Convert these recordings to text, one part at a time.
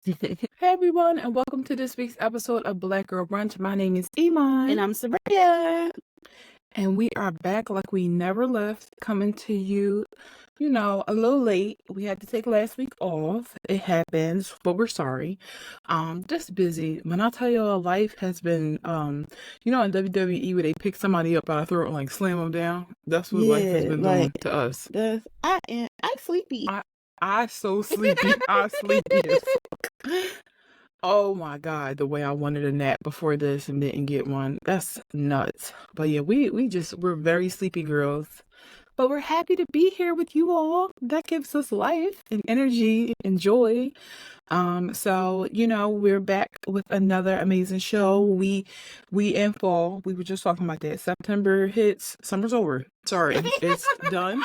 Hey everyone, and welcome to this week's episode of Black Girl Brunch. My name is Iman, And I'm Sabrina. and we are back like we never left, coming to you, a little late. We had to take last week off. It happens, but we're sorry. Just busy. When I tell y'all, life has been, in WWE where they pick somebody up by the throat and like slam them down. That's what life has been doing to us. I sleepy. I so sleepy. I sleepy as fuck. Oh my God, the way I wanted a nap before this and didn't get one. That's nuts. But yeah, we're very sleepy girls. But we're happy to be here with you all. That gives us life and energy and joy. We're back with another amazing show. We in fall. We were just talking about that. September hits, summer's over. Sorry, it's done.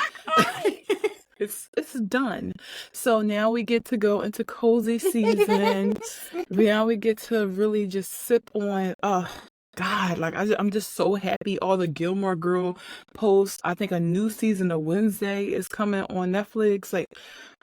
It's done. So now we get to go into cozy season. Now we get to really just sip on God, I'm just so happy. All the Gilmore Girl posts. I think a new season of Wednesday is coming on Netflix. Like,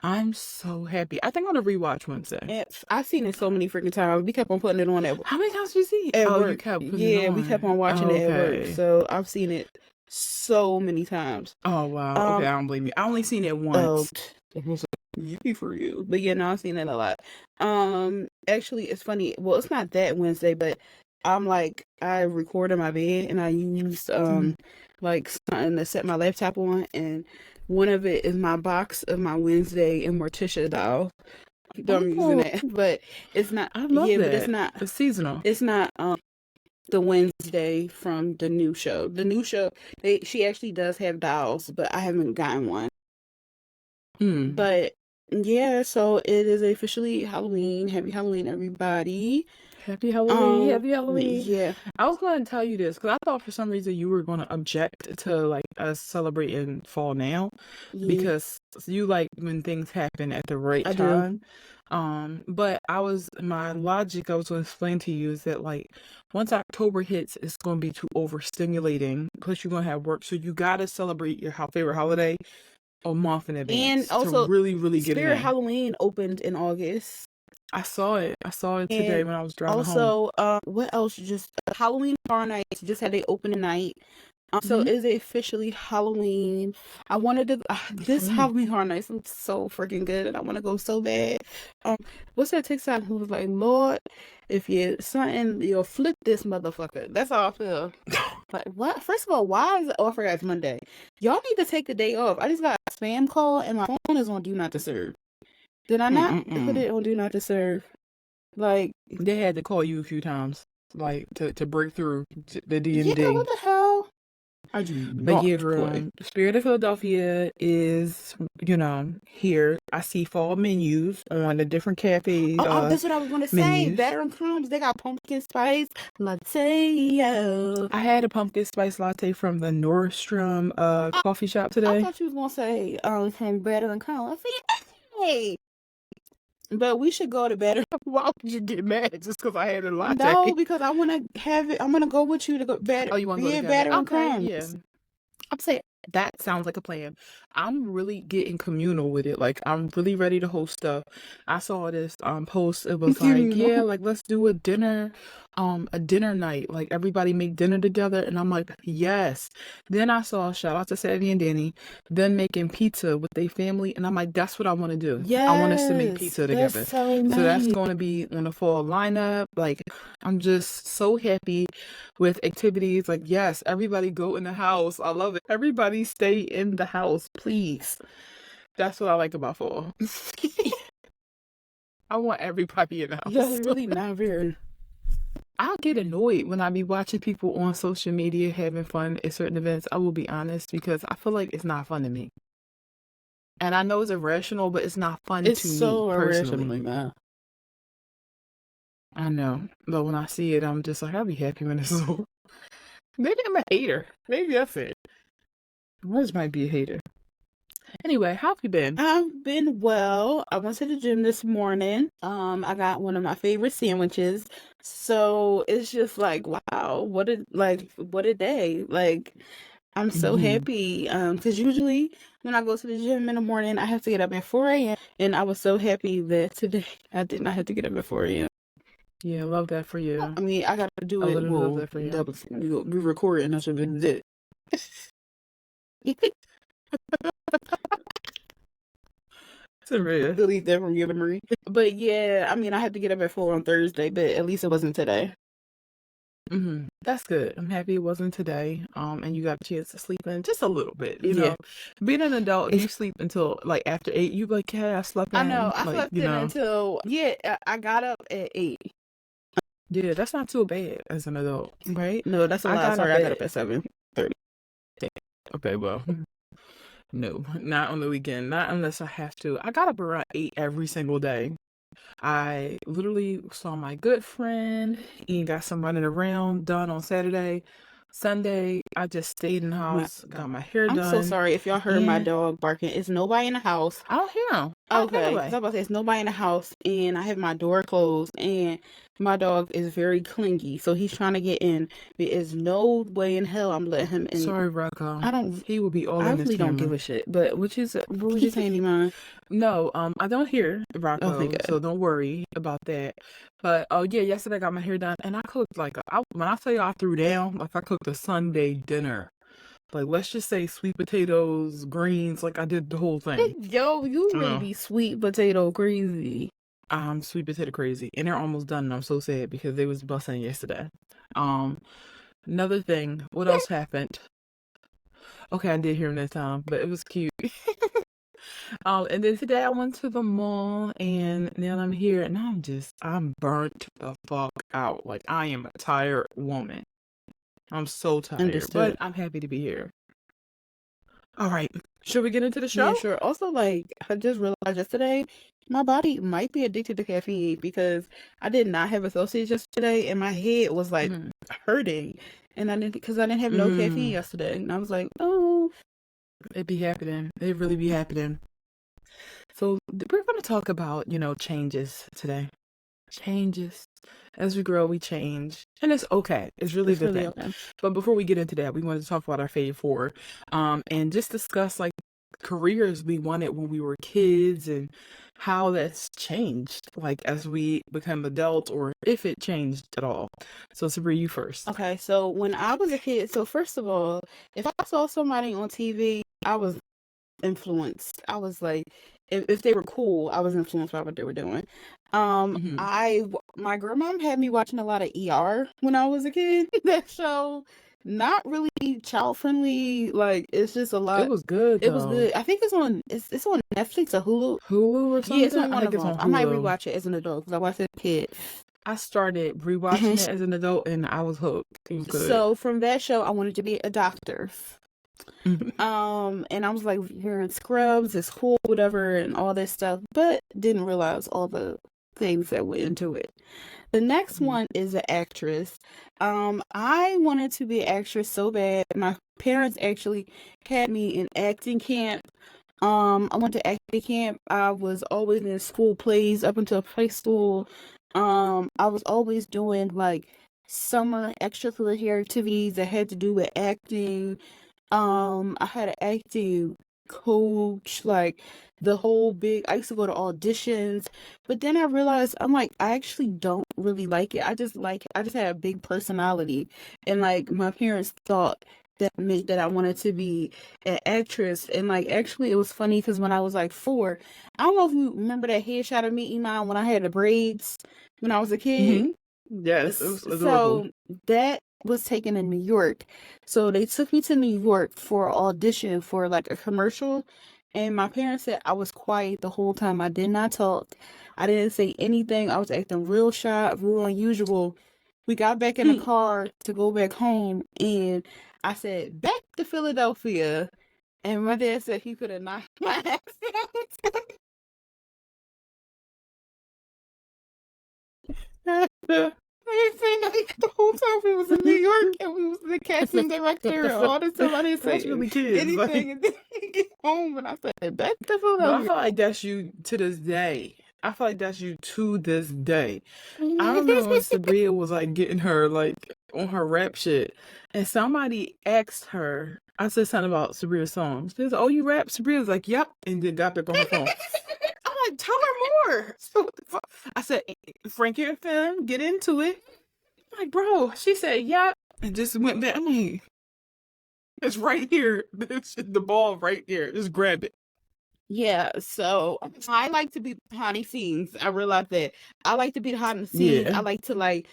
I'm so happy. I think I'm gonna rewatch Wednesday. I've seen it so many freaking times. We kept on putting it on at How many times did you see it? at work. You kept putting it on. We kept on watching it at work. Okay. So I've seen it so many times. Oh wow. Okay, I don't blame you. I only seen it once. Yippee for you. But yeah, no, I've seen it a lot. Actually, it's funny. Well, it's not that Wednesday, but I record in my bed and I use like something to set my laptop on, and one of it is my box of my Wednesday and Morticia doll. I'm using that, but it's not. I love that. But it's not. It's seasonal. It's not the Wednesday from the new show. The new show, she actually does have dolls, but I haven't gotten one. But yeah, so it is officially Halloween. Happy Halloween, everybody. Happy Halloween. Happy Halloween. Yeah. I was going to tell you this because I thought for some reason you were going to object to like us celebrating fall now because you like when things happen at the right time. But my logic I was going to explain to you is that like once October hits, it's going to be too overstimulating because you're going to have work. So you got to celebrate your favorite holiday a month in advance. And also, to really, really get it in. Spirit Halloween opened in August. I saw it today when I was driving home. Also, what else? Just Halloween Horror Nights just had their opening night. So is it officially Halloween? I wanted to this Halloween Horror Nights. I'm so freaking good, and I want to go so bad. What's that TikTok who was like, Lord, if you're something, you'll flip this motherfucker. That's how I feel. Like, what? First of all, why is it? Oh, I forgot it's Monday. Y'all need to take the day off. I just got a spam call, and my phone is on Do Not Disturb. Did I not put it on Do Not Disturb? Like, they had to call you a few times, like to break through the DMD. Yeah, what the hell? But yeah, Spirit of Philadelphia is, here. I see fall menus on the different cafes. That's what I was going to say. Batter and Crumbs, they got pumpkin spice latte. I had a pumpkin spice latte from the Nordstrom coffee shop today. I thought you was going to say Batter and Crumbs. Hey. But we should go to Batter. Why would you get mad just because I had a latte? No, because I want to have it. I'm going to go with you to go Batter. Oh, you want to go to Batter and Crumbs? Yeah. I'm saying that sounds like a plan. I'm really getting communal with it. Like, I'm really ready to host stuff. I saw this post. It was like, yeah, like let's do a dinner night. Like everybody make dinner together, and I'm like, yes. Then I saw, shout out to Savvy and Danny, them making pizza with their family, and I'm like, that's what I want to do. Yes, I want us to make pizza together. So nice. So that's going to be on the fall lineup. Like, I'm just so happy with activities. Like, yes, everybody go in the house. I love it. Everybody stay in the house, please. That's what I like about fall. I want everybody in the house. That's really not very. I'll get annoyed when I be watching people on social media having fun at certain events. I will be honest, because I feel like it's not fun to me. And I know it's irrational, but it's not fun to me personally. Irrational. I know. But when I see it, I'm just like, I'll be happy when it's over. Maybe I'm a hater. Maybe that's it. I just might be a hater. Anyway, how have you been? I've been well. I went to the gym this morning. I got one of my favorite sandwiches. So it's just like, wow, what a day. Like, I'm so happy. Because usually when I go to the gym in the morning, I have to get up at 4 a.m. And I was so happy that today I did not have to get up at 4 a.m. Yeah, I love that for you. I mean, I gotta do I it. literally love Well, that for you. double. We recording. That's what it is. Serious. Delete that from your memory. But yeah, I mean, I had to get up at 4 on Thursday, but at least it wasn't today. That's good. I'm happy it wasn't today. And you got a chance to sleep in just a little bit. You know, being an adult, if you sleep until like after 8, you be like, yeah, I slept in. I know. I like, slept in until I got up at 8. Yeah, that's not too bad as an adult, right? No, that's a lot. Sorry, I got up at 7:30. Okay, well, no, not on the weekend. Not unless I have to. I got up around 8 every single day. I literally saw my good friend and got some running around done on Saturday. Sunday, I just stayed in the house, got my hair done. I'm so sorry if y'all heard my dog barking. It's nobody in the house. I don't hear him. Okay, because I was about to say it's nobody in the house, and I have my door closed, and my dog is very clingy, so he's trying to get in. There is no way in hell I'm letting him in. Sorry, Rocco. I don't. He will be all I in this really don't camera. give a shit. But what was you saying, Iman? No, I don't hear Rocco, Okay, so don't worry about that. But yeah, yesterday I got my hair done, and I cooked when I tell you I threw down, like I cooked a Sunday dinner. Like, let's just say sweet potatoes, greens, like I did the whole thing. Yo, you really be sweet potato crazy. I'm sweet potato crazy. And they're almost done, and I'm so sad because they was busting yesterday. Another thing, what else happened? Okay, I did hear him that time, but it was cute. And then today I went to the mall, and then I'm here, and I'm burnt the fuck out. Like, I am a tired woman. I'm so tired, Understood. but I'm happy to be here. All right, should we get into the show? Yeah, sure. Also, like, I just realized yesterday, my body might be addicted to caffeine because I did not have a sausage yesterday, and my head was like hurting, and I didn't have no caffeine yesterday, and I was like, oh, it be happening. It really be happening. So we're going to talk about, changes today. Changes. As we grow, we change. And it's okay. It's really the thing. Okay. But before we get into that, we wanted to talk about our fave four. And just discuss like careers we wanted when we were kids and how that's changed, like as we become adults, or if it changed at all. So Sabri, you first. Okay, so when I was a kid, so first of all, if I saw somebody on TV, I was influenced. I was like, if they were cool, I was influenced by what they were doing. My grandma had me watching a lot of ER when I was a kid. That show, not really child friendly. Like, it's just a lot. It was good. It was good. I think it's on Netflix or Hulu. Hulu or something. Yeah, it's on one of them. I might rewatch it as an adult because I watched it as a kid. I started rewatching it as an adult, and I was hooked. It was good. So from that show, I wanted to be a doctor. And I was like, hearing Scrubs is cool, whatever, and all this stuff, but didn't realize all the things that went into it. The next one is an actress. I wanted to be an actress so bad. My parents actually had me in acting camp. I went to acting camp. I was always in school plays up until high school. I was always doing like summer extracurricular activities that had to do with acting. I had an acting coach, like the whole big, I used to go to auditions, but then I realized I actually don't really like it. I just had a big personality, and like my parents thought that meant that I wanted to be an actress. And like, actually it was funny because when I was like 4, I don't know if you remember that headshot of me, Iman, when I had the braids when I was a kid. Yes, it was adorable. So that was taken in New York. So they took me to New York for an audition for like a commercial. And my parents said I was quiet the whole time. I did not talk. I didn't say anything. I was acting real shy, real unusual. We got back in the car to go back home, and I said, back to Philadelphia. And my dad said he could have knocked my accent. The whole time we was in New York and we was the casting director and all this stuff. I didn't say anything, and then we get home and I said, back to Philadelphia. I feel like that's you to this day. I feel like that's you to this day. I remember when Sabria was like getting her like on her rap shit, and somebody asked her. I said something about Sabria's songs. She said, "Oh, you rap?" Sabria was like, "Yep," and then got back on her phone. I'm like, "Tell her more." So what the fuck? I said, "Frankie and Finn, get into it." I'm like, bro, she said, "Yep," and just went back. I mean, it's right here. It's the ball right there. Just grab it. Yeah, so I like to be behind the scenes. I realize that I like to be behind the scenes. Yeah. I like to like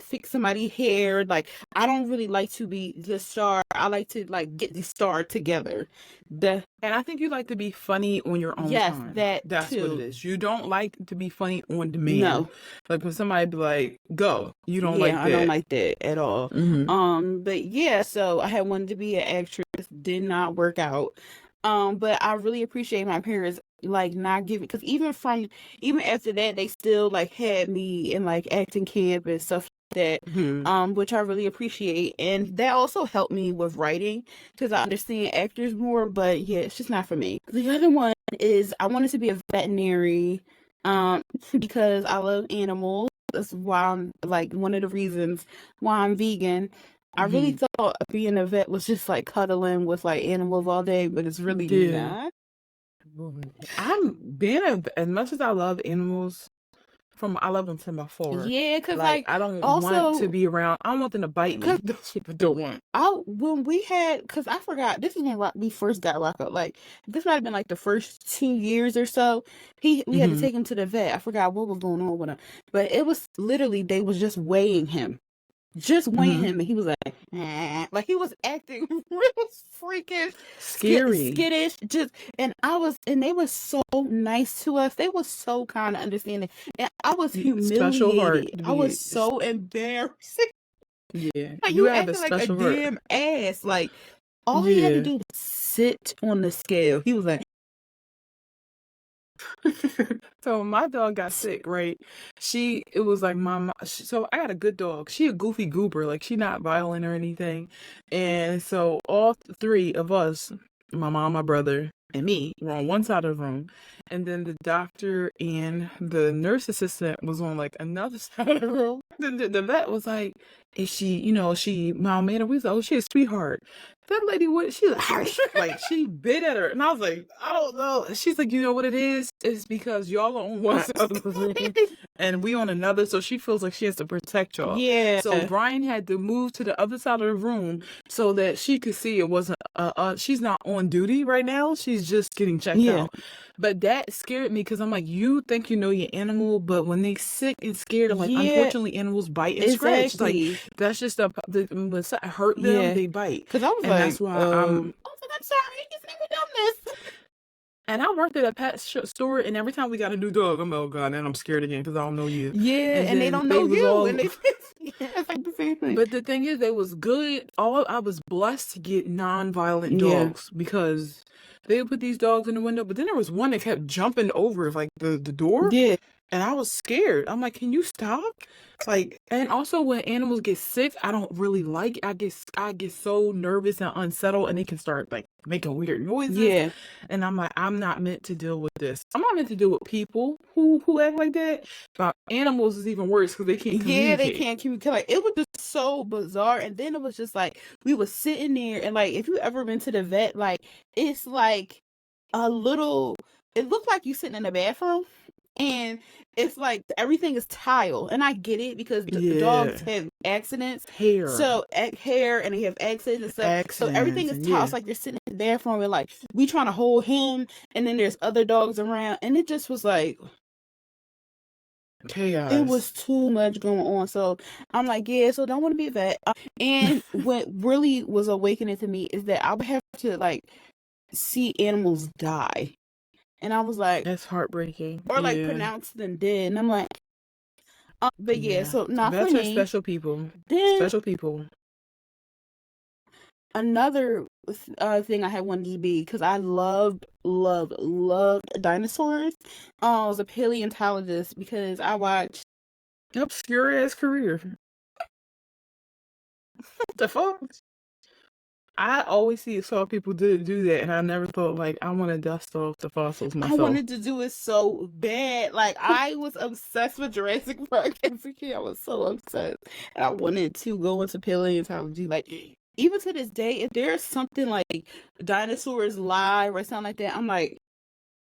fix somebody's hair. Like I don't really like to be the star. I like to like get the star together. The And I think you like to be funny on your own Yes, time. that That's what it too. is. You don't like to be funny on demand. No, Like when somebody be like, "Go," you don't yeah, like I don't that. like that at all. Hmm. But yeah, so I had wanted to be an actress, did not work out. But I really appreciate my parents like not giving, because even after that they still like had me in like acting camp and stuff like that, Hmm. which I really appreciate, and that also helped me with writing because I understand actors more. But yeah, it's just not for me. The other one is I wanted to be a veterinary, because I love animals. That's why I'm like one of the reasons why I'm vegan. I really Hmm. thought being a vet was just like cuddling with like animals all day, but it's really Yeah. not. I'm being as much as I love animals, I love them from afar. Yeah, cause Like like I don't want to also, be around. I don't want them to bite me. cause Those people don't want. when we had, cause I forgot, this is when we first got locked up. Like this might have been like the first 2 years or so. We had to Hmm. take him to the vet. I forgot what was going on with him, but it was literally they was just weighing him. Just weighing Hmm. him, and he was like he was acting real freakish, Scary. skittish. And they were so nice to us. They were so kind of understanding, and I was Special heart humiliated. to I was be. so embarrassed. Yeah, Like you you have a acting like a special heart. damn ass. Like all he had to Yeah. do was sit on the scale. He was like, So my dog got sick, right? It was like so I got a good dog. She a goofy goober, like she not violent or anything. And so all three of us, my mom, my brother, and me, were on one side of the room. And then the doctor and the nurse assistant was on like another side of the room. Then the vet was like, is she, is she mild mannered? We was like, oh, she's a sweetheart. That lady, she was like, she bit at her. And I was like, I don't know. She's like, you know what it is? It's because y'all are on one side of the room and we on another. So she feels like she has to protect y'all. yeah, So Brian had to move to the other side of the room so that she could see it wasn't, she's not on duty right now. She's just getting checked yeah, out. But that scared me because I'm like, you think you know your animal, but when they sick and scared, like, yeah, unfortunately, animals bite and scratch. It's like, exactly. that's just when something hurt them, Yeah, they bite. because I was And like, that's why I was like, I'm sorry, he's never done this. and I worked at a store, and every time we got a new dog, I'm like, oh god, and I'm scared again because I don't know you. Yeah, And and they then don't they know was you, all, and they yeah, it's like the same thing. but the thing is, they was good. I was blessed to get non-violent Yeah, dogs because they would put these dogs in the window, but then there was one that kept jumping over like the door. yeah, And I was scared. I'm like, can you stop? Like, and also when animals get sick, I don't really like it. I get so nervous and unsettled, and they can start like making weird noises. yeah, And I'm like, I'm not meant to deal with this. I'm not meant to deal with people who act like that. But animals is even worse because they can't yeah. They communicate. can't communicate. Like it was just so bizarre. And then it was just like we were sitting there, and like if you ever been to the vet, like it's like a little. It looked like you sitting in a bathroom, and it's like everything is tile. And I get it because the dogs Yeah, have accidents, hair, so hair, and they have accidents and stuff. So everything accidents, is and tile. yeah, It's like you're sitting in the bathroom and like we trying to hold him, and then there's other dogs around, and it just was like it was chaos. too much going on. So I'm like, yeah, so don't want to be a vet. And what really was awakening to me is that I would have to like see animals die. And I was like, That's heartbreaking. or like Yeah, pronounce them dead. And I'm like, but yeah, yeah. so not for Vets are me. special people. Then Special people. another thing I had wanted to be because I loved dinosaurs. I was a paleontologist because I watched. Obscure ass career. What the fuck? I always saw people do that, and I never thought like I want to dust off the fossils I myself. wanted to do it so bad. Like I was obsessed with Jurassic Park as a kid. I was so obsessed, and I wanted to go into paleontology. Like even to this day, if there's something like dinosaurs live or something like that, I'm like,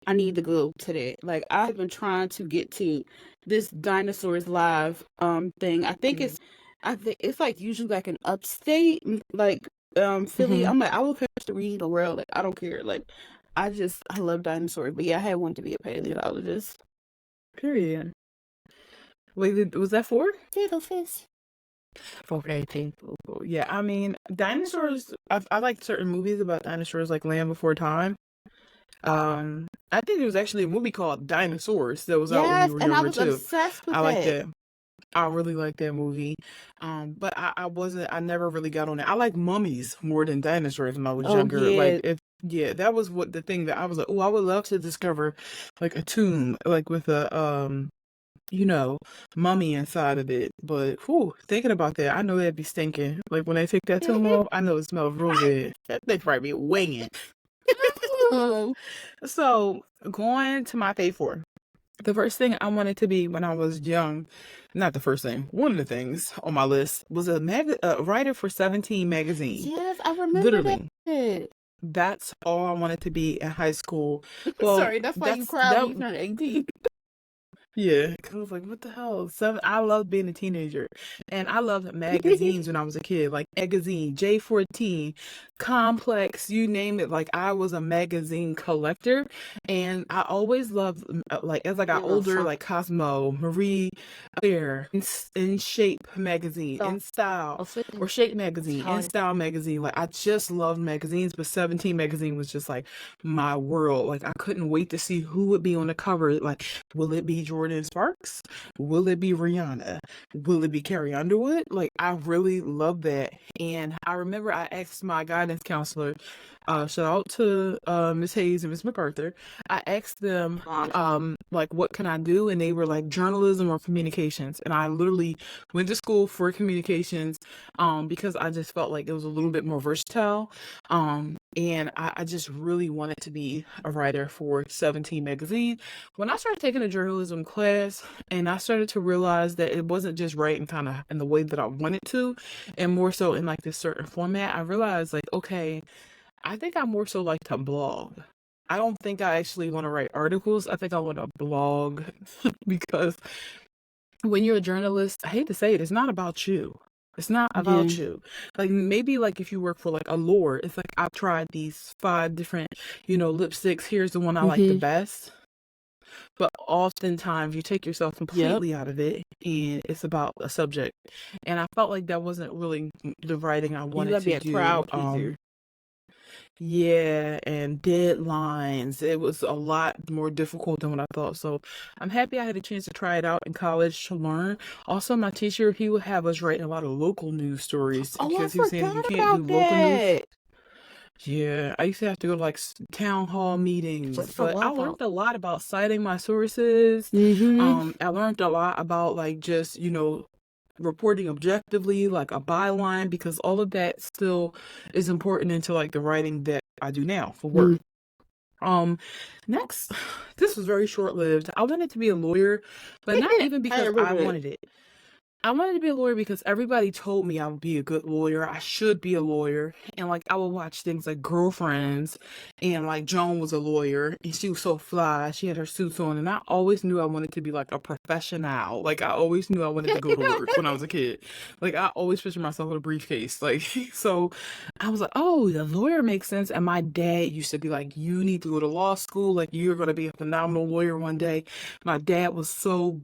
I need to go to that. Like I've been trying to get to this dinosaurs live thing. I think it's like usually like an upstate like Philly. Mm-hmm. I'm like I will catch the read the world. Like I don't care. Like I love dinosaurs. But yeah, I had wanted to be a paleontologist. Period. Wait, was that 4? Little fish. Okay, cool. Yeah, I mean, dinosaurs. I like certain movies about dinosaurs, like Land Before Time. I think there was actually a movie called Dinosaurs that was out when we Yes, were and I younger was too. obsessed with I like that. that. I really like that movie. But I never really got on it. I like mummies more than dinosaurs when I was Oh younger. yeah. Like yeah, that was what the thing that I was like, oh, I would love to discover like a tomb, like with a you know, mummy inside of it. But whew, thinking about that, I know that'd be stinking. Like when they take that tomb off, I know it smells real good. That thing probably be winging. So going to my fave 4. The first thing I wanted to be when I was young, not the first thing, one of the things on my list was a writer for 17 magazine. Yes, I remember Literally, that. that's all I wanted to be in high school. Well, Sorry, that's why you cried when you turned 18. yeah, because I was like, what the hell? I love being a teenager. And I loved magazines when I was a kid, like Magazine, J14, Complex, you name it. Like, I was a magazine collector. And I always loved, like, as I got older, like Cosmo, Marie Claire, in Shape magazine, in Style, or Shape magazine, in Style magazine. Like, I just loved magazines, but 17 magazine was just like my world. Like, I couldn't wait to see who would be on the cover. Like, will it be Jordan Sparks? Will it be Rihanna? Will it be Carrie Underwood? Like, I really love that. And I remember I asked my guidance counselor, shout out to Miss Hayes and Miss MacArthur. I asked them, like, what can I do? And they were like, journalism or communications. And I literally went to school for communications because I just felt like it was a little bit more versatile. And I just really wanted to be a writer for 17 magazine. When I started taking a journalism class and I started to realize that it wasn't just writing kind of in the way that I wanted to, and more so in like this certain format, I realized like, okay, I think I more so like to blog. I don't think I actually want to write articles. I think I want to blog because when you're a journalist, I hate to say it, it's not about you. It's not about you. Like maybe like if you work for like a lure, it's like I've tried these 5 different, lipsticks. Here's the one I like the best. But oftentimes you take yourself completely out of it and it's about a subject. And I felt like that wasn't really the writing I wanted to do. Crowd pleaser. Yeah, and deadlines. It was a lot more difficult than what I thought. So I'm happy I had a chance to try it out in college to learn. Also, my teacher, he would have us writing a lot of local news stories because he was saying you can't do local news. Yeah, I used to have to go to like town hall meetings, but I learned a lot about citing my sources. I learned a lot about like just, reporting objectively, like a byline, because all of that still is important into like the writing that I do now for work. Next, this was very short-lived. I wanted to be a lawyer, but not even because I wanted it. I wanted to be a lawyer because everybody told me I would be a good lawyer. I should be a lawyer. And like I would watch things like Girlfriends and like Joan was a lawyer and she was so fly. She had her suits on and I always knew I wanted to be like a professional. Like I always knew I wanted to go to work when I was a kid. Like I always pictured myself with a briefcase. Like so I was like, oh, the lawyer makes sense. And my dad used to be like, you need to go to law school. Like you're going to be a phenomenal lawyer one day. My dad was so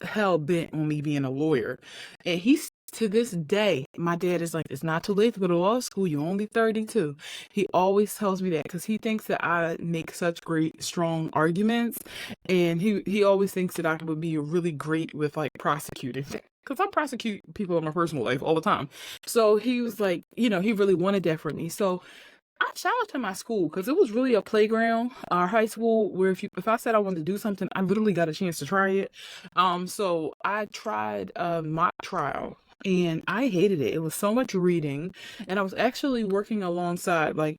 hell bent on me being a lawyer. And he's to this day, my dad is like, it's not too late to go to law school. You're only 32. He always tells me that because he thinks that I make such great, strong arguments. And he always thinks that I would be really great with like prosecuting. Because I prosecute people in my personal life all the time. So he was like, he really wanted that for me. So I shout out to my school because it was really a playground, our high school, where if I said I wanted to do something, I literally got a chance to try it. So I tried a mock trial and I hated it. It was so much reading, and I was actually working alongside like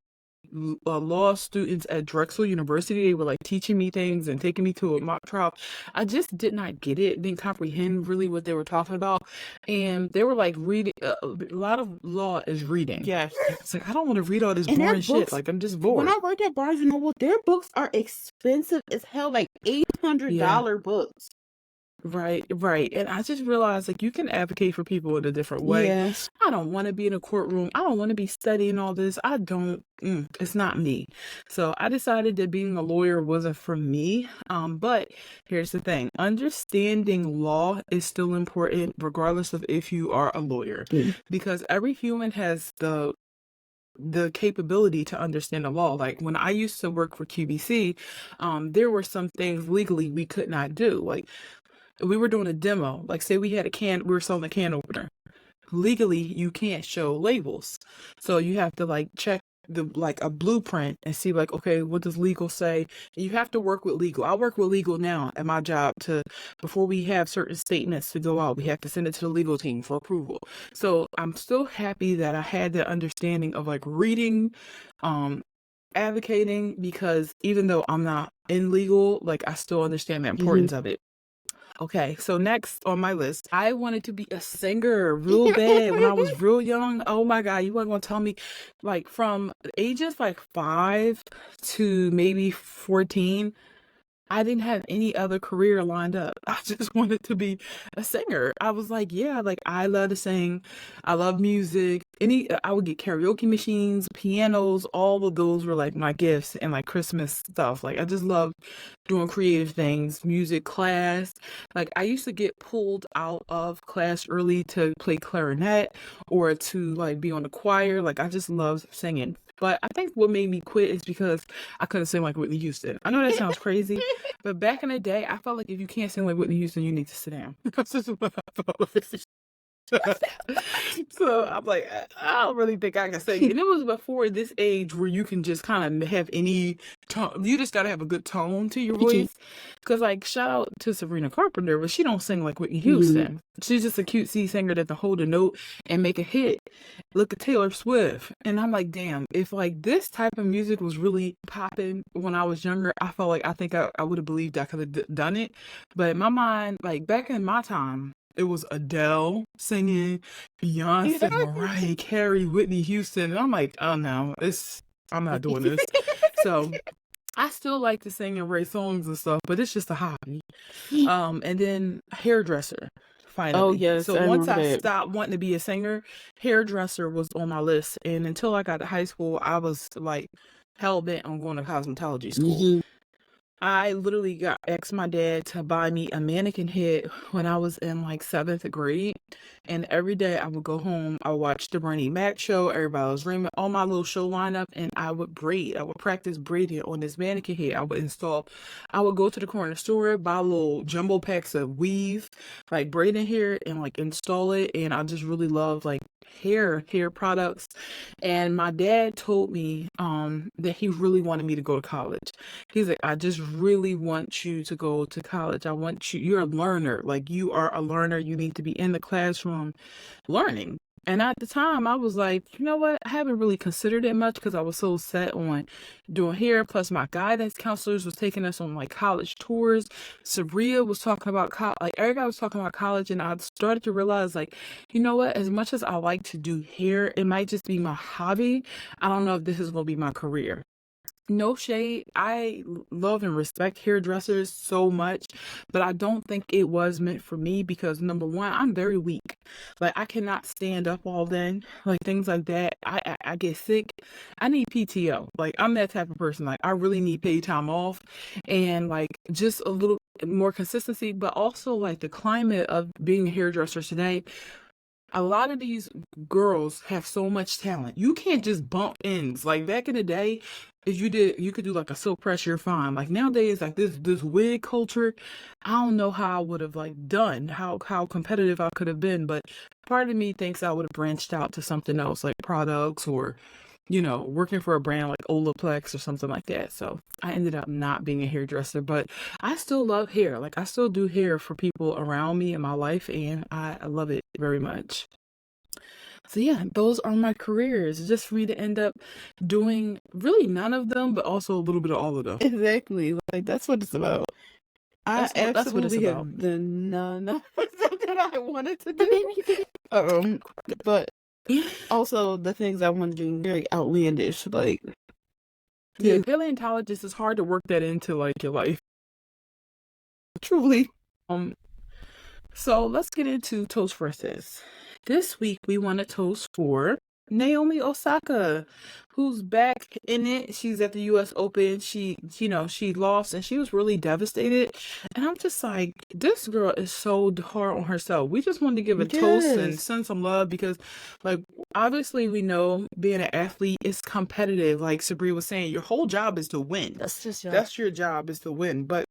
law students at Drexel University. They were like teaching me things and taking me to a mock trial. I just did not get it, didn't comprehend really what they were talking about. And they were like reading, a lot of law is reading. Yes. It's like, I don't want to read all this And their boring shit. books, Like, I'm just when bored. I worked at Barnes and Noble, their books are expensive as hell, like $800 books. Right, right. And I just realized like you can advocate for people in a different way. Yes. I don't want to be in a courtroom. I don't want to be studying all this. I don't, it's not me. So I decided that being a lawyer wasn't for me. But here's the thing, understanding law is still important, regardless of if you are a lawyer, because every human has the capability to understand the law. Like when I used to work for QBC, there were some things legally we could not do. Like we were doing a demo, like say we had we were selling a can opener. Legally, you can't show labels. So you have to like check like a blueprint and see like, okay, what does legal say? And you have to work with legal. I work with legal now at my job before we have certain statements to go out, we have to send it to the legal team for approval. So I'm still happy that I had the understanding of like reading, advocating, because even though I'm not in legal, like I still understand the importance of it. Okay, so next on my list, I wanted to be a singer real bad when I was real young. Oh my God, you weren't gonna tell me, like from ages like 5 to maybe 14, I didn't have any other career lined up. I just wanted to be a singer. I was like, yeah, like I love to sing. I love music. I would get karaoke machines, pianos, all of those were like my gifts and like Christmas stuff. Like I just love doing creative things, music class. Like I used to get pulled out of class early to play clarinet or to like be on the choir. Like I just love singing. But I think what made me quit is because I couldn't sing like Whitney Houston. I know that sounds crazy, but back in the day, I felt like if you can't sing like Whitney Houston, you need to sit down. That's just what I felt. So I'm like, I don't really think I can sing. And it was before this age where you can just kind of have any tone. You just gotta have a good tone to your voice. Because like, shout out to Sabrina Carpenter, but she don't sing like Whitney Houston. She's just a cutesy singer that can hold a note and make a hit. Look at Taylor Swift. And I'm like, damn, if like this type of music was really popping when I was younger, I think I would have believed I could have done it. But in my mind, like back in my time, it was Adele singing, Beyonce, Mariah Carey, Whitney Houston. And I'm like, oh no, I'm not doing this. So I still like to sing and write songs and stuff, but it's just a hobby. And then hairdresser, finally. Oh yes. So once I stopped wanting to be a singer, hairdresser was on my list. And until I got to high school, I was like hell bent on going to cosmetology school. I literally asked my dad to buy me a mannequin head when I was in like 7th grade. And every day I would go home, I would watch the Bernie Mac show, everybody was ringing on my little show lineup, and I would braid. I would practice braiding on this mannequin head. I would go to the corner store, buy little jumbo packs of weave, like braiding hair, and like install it. And I just really love like hair products. And my dad told me that he really wanted me to go to college. He's like, I just really want you to go to college. You're a learner. Like you are a learner. You need to be in the classroom learning. And at the time I was like, you know what? I haven't really considered it much because I was so set on doing hair. Plus my guidance counselors was taking us on like college tours. Sabria was talking about like everybody was talking about college, and I started to realize like, you know what? As much as I like to do hair, it might just be my hobby. I don't know if this is going to be my career. No shade. I love and respect hairdressers so much, but I don't think it was meant for me because number one, I'm very weak. Like I cannot stand up all day, like things like that. I get sick. I need PTO. Like I'm that type of person. Like I really need paid time off, and like just a little more consistency, but also like the climate of being a hairdresser today. A lot of these girls have so much talent. You can't just bump ends. Like back in the day, if you could do like a silk press, you're fine. Like nowadays, like this wig culture, I don't know how I would have like done, how competitive I could have been. But part of me thinks I would have branched out to something else, like products or working for a brand like Olaplex or something like that. So I ended up not being a hairdresser, but I still love hair. Like I still do hair for people around me in my life, and I love it very much. So yeah, those are my careers. Just for me to end up doing really none of them, but also a little bit of all of them. Exactly. Like that's what it's about. I That's what it's absolutely about. have done none of something I wanted to do. But also the things I want to do very outlandish. Like Yeah, paleontologist is hard to work that into like your life. truly. Um, so let's get into toast for this. This week we want to toast for Naomi Osaka, who's back in it. She's at the US Open. She lost and she was really devastated. And I'm just like, this girl is so hard on herself. We just wanted to give a toast and Yes. send some love because, like, obviously we know being an athlete is competitive. Like Sabri was saying, your whole job is to win. That's your job is to win. But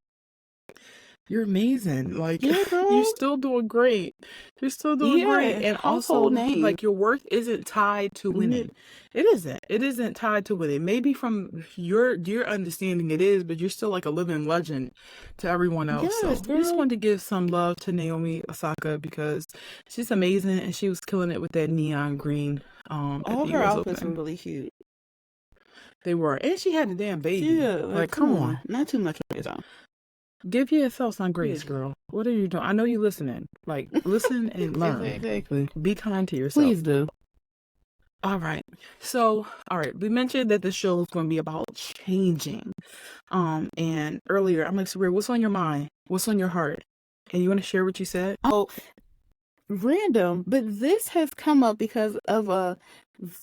you're amazing. Like, Yeah, you're girl. still doing great. You're still doing great. Yeah, And household also, name. like, your worth isn't tied to winning. It isn't. It isn't tied to winning. Maybe from your understanding it is, but you're still like a living legend to everyone else. Yes, So we just girl. wanted to give some love to Naomi Osaka because she's amazing and she was killing it with that neon green at All the her US outfits were Open. really cute. They were. And she had a damn baby. Yeah, Like, come on. Not too much of it, though. Give yourself some grace, Yeah. girl. What are you doing? I know you listening. Like, listen and learn. Exactly. Be kind to yourself. Please do. All right. So, all right. We mentioned that the show is going to be about changing. And earlier, I'm like, Sabrina, what's on your mind? What's on your heart? And you want to share what you said? Oh, random, but this has come up because of a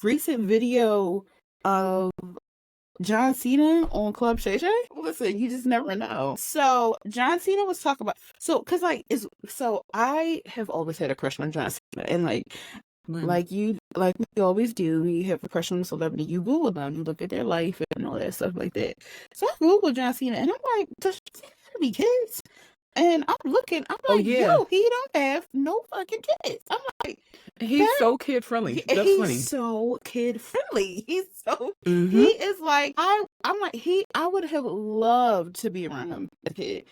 recent video of John Cena on Club Shay Shay. Listen, you just never know. So John Cena was talking about because I have always had a crush on John Cena, and like we always do, when you have a crush on a celebrity, you Google them, you look at their life and all that stuff like that. So I Googled John Cena, and I'm like, does he have any kids? And I'm looking, I'm Oh, like, yeah. yo, he don't have no fucking kids. I'm like, He's so kid friendly. That's he's funny. so kid friendly. He's so Mhm. he is like I'm like I would have loved to be around him as a kid.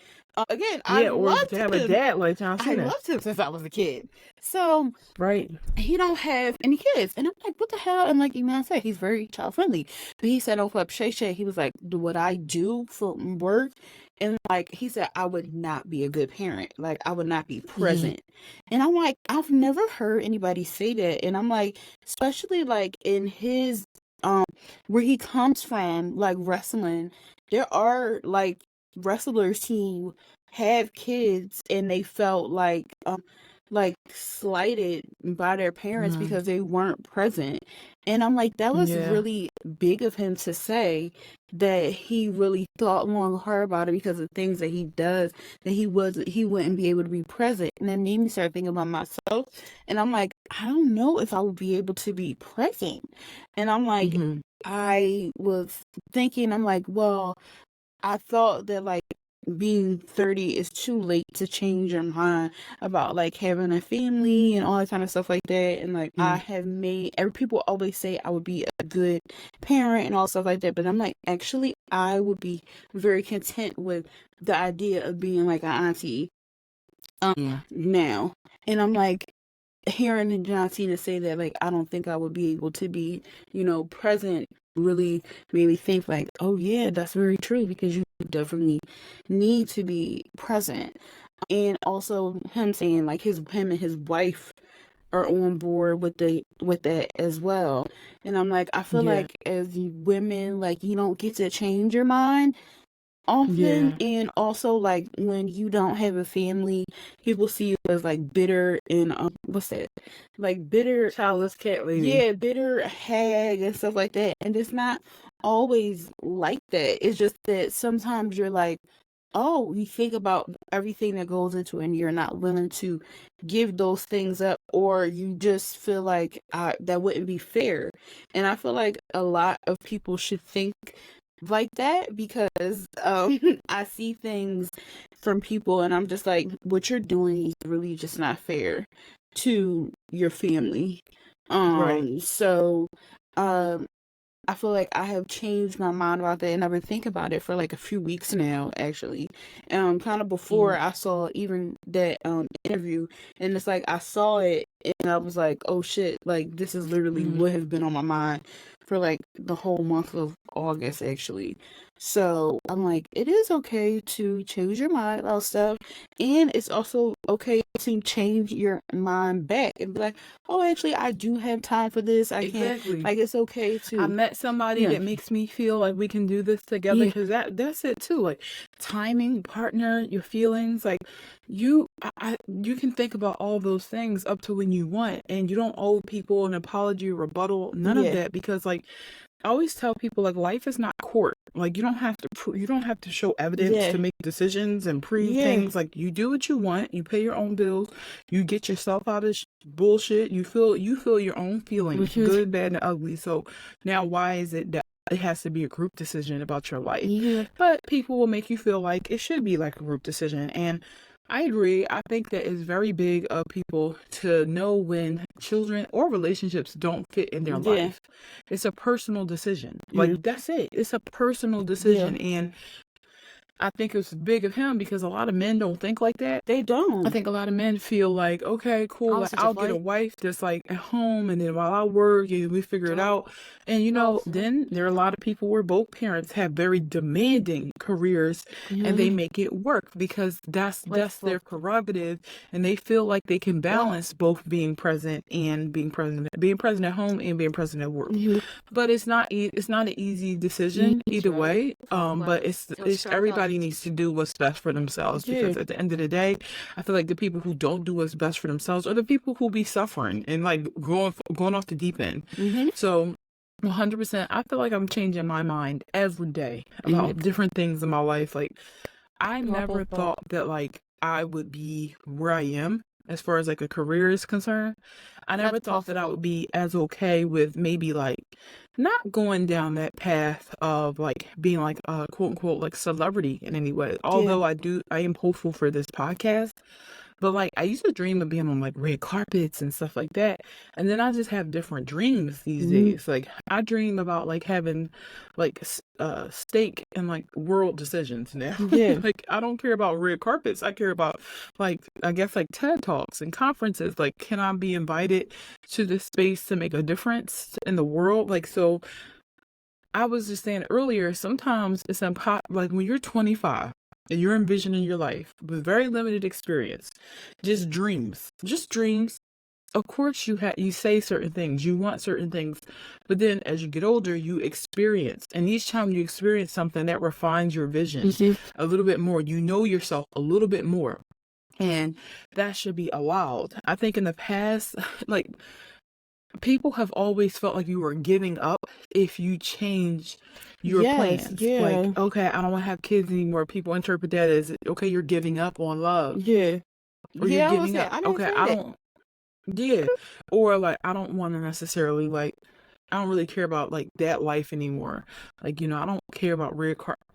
Again, I Yeah, or loved to have him. a dad like John I Cena. loved him since I was a kid. So Right. he don't have any kids. And I'm like, what the hell? And like Iman said, he's very child friendly. But he said on Club Shay Shay, he was like, what I do for work, and like he said, I would not be a good parent. Like I would not be present. And I'm like, I've never heard anybody say that. And I'm like, especially like in his where he comes from, like wrestling, there are like wrestlers who have kids and they felt like slighted by their parents because they weren't present. And I'm like, that was Yeah. really big of him to say, that he really thought long and hard about it because of things that he does, that he wouldn't be able to be present. And that made me start thinking about myself. And I'm like, I don't know if I would be able to be present. And I'm like, I was thinking, I'm like, well, I thought that like being 30 is too late to change your mind about like having a family and all that kind of stuff like that. And like I have made every people always say I would be a good parent and all stuff like that, but I'm like, actually I would be very content with the idea of being like an auntie now. And I'm like, hearing John Cena say that, like, I don't think I would be able to be, present, really made me think, like, oh, yeah, that's very true, because you definitely need to be present. And also him saying, like, him and his wife are on board with that as well. And I'm like, I feel like as women, like, you don't get to change your mind often. And also like when you don't have a family, people see you as like bitter and what's that, like bitter Childless cat lady. Yeah, bitter hag and stuff like that. And it's not always like that. It's just that sometimes you're like, oh, you think about everything that goes into it and you're not willing to give those things up, or you just feel like that wouldn't be fair. And I feel like a lot of people should think like that, because I see things from people and I'm just like, what you're doing is really just not fair to your family. Right. So I feel like I have changed my mind about that, and I've been thinking about it for like a few weeks now, actually. Kind of before I saw even that interview, and it's like I saw it, and I was like, oh shit, like this is literally what has been on my mind for like the whole month of August, actually. So I'm like, it is okay to change your mind about stuff, and it's also okay to change your mind back and be like, oh, actually, I do have time for this. I can't, Exactly. like, it's okay I to, met somebody yeah, that makes me feel like we can do this together, yeah, because that's it too. Like timing, partner, your feelings. Like you can think about all those things up to when you want, and you don't owe people an apology, rebuttal, none of yeah, that, because like I always tell people, like, life is not court. Like you don't have to you don't have to show evidence yeah, to make decisions and prove yeah, things. Like you do what you want, you pay your own bills, you get yourself out of bullshit. You feel your own feelings, mhm, good, bad, and ugly. So now, why is it that it has to be a group decision about your life? yeah, But people will make you feel like it should be like a group decision, and I agree. I think that it's very big of people to know when children or relationships don't fit in their yeah, life. It's a personal decision. yeah, Like that's it. It's a personal yeah. decision, and I think it's big of him because a lot of men don't think like that. They I don't. think a lot of men feel like, okay, cool, I like was such a I'll get a fight. wife that's like at home, and then while I work and we figure it out. And then there are a lot of people where both parents have very demanding careers, and they Mhm. make it work because that's Like, their prerogative, and they feel like they can balance both being present at home and being present at work. mhm. But it's not an easy decision either way. But it's everybody needs to do what's best for themselves, Yeah, because at the end of the day, I feel like the people who don't do what's best for themselves are the people who be suffering and like going off the deep end. mhm, So 100%, I feel like I'm changing my mind every day mhm. about different things in my life. Like I never Papa. thought that like I would be where I am as far as like a career is concerned. I That's never thought that I possible. would be as okay with maybe like not going down that path of like being like a quote unquote like celebrity in any way. Yeah, Although I am hopeful for this podcast, but like I used to dream of being on like red carpets and stuff like that. And then I just have different dreams these mhm. days. Like I dream about like having like stake in like world decisions now. Yeah, Like I don't care about red carpets. I care about like I guess like TED Talks and conferences. Like can I be invited to this space to make a difference in the world? Like so I was just saying earlier, sometimes it's like when you're 25 and you're envisioning your life with very limited experience, just dreams. Of course, you say certain things, you want certain things, but then as you get older, you experience, and each time you experience something that refines your vision mhm. a little bit more, you know yourself a little bit more, and that should be allowed. I think in the past, like people have always felt like you were giving up if you change your Yes, plans. Like, yeah, okay, I don't want to have kids anymore. People interpret that as, okay, you're giving up on love, yeah, or you're yeah. I was giving saying, up. I didn't Okay, say I that. don't, yeah. Or like, I don't want to necessarily, like, I don't really care about like that life anymore. Like, I don't care about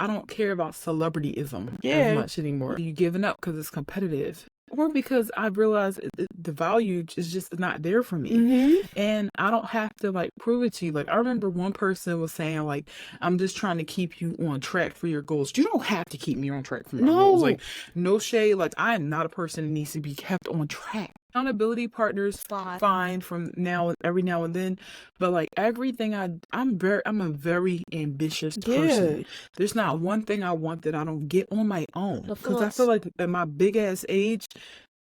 I don't care about celebrityism as Yeah, much anymore. You giving up because it's competitive, or because I've realized the value is just not there for me, mhm. and I don't have to like prove it to you. Like I remember one person was saying like, I'm just trying to keep you on track for your goals. You don't have to keep me on track for my goals. No, Like no shade. Like I am not a person that needs to be kept on track. Accountability partners fine from every now and then, but like everything I'm a very ambitious person. yeah, There's not one thing I want that I don't get on my own, of because I feel course. like at my big ass age,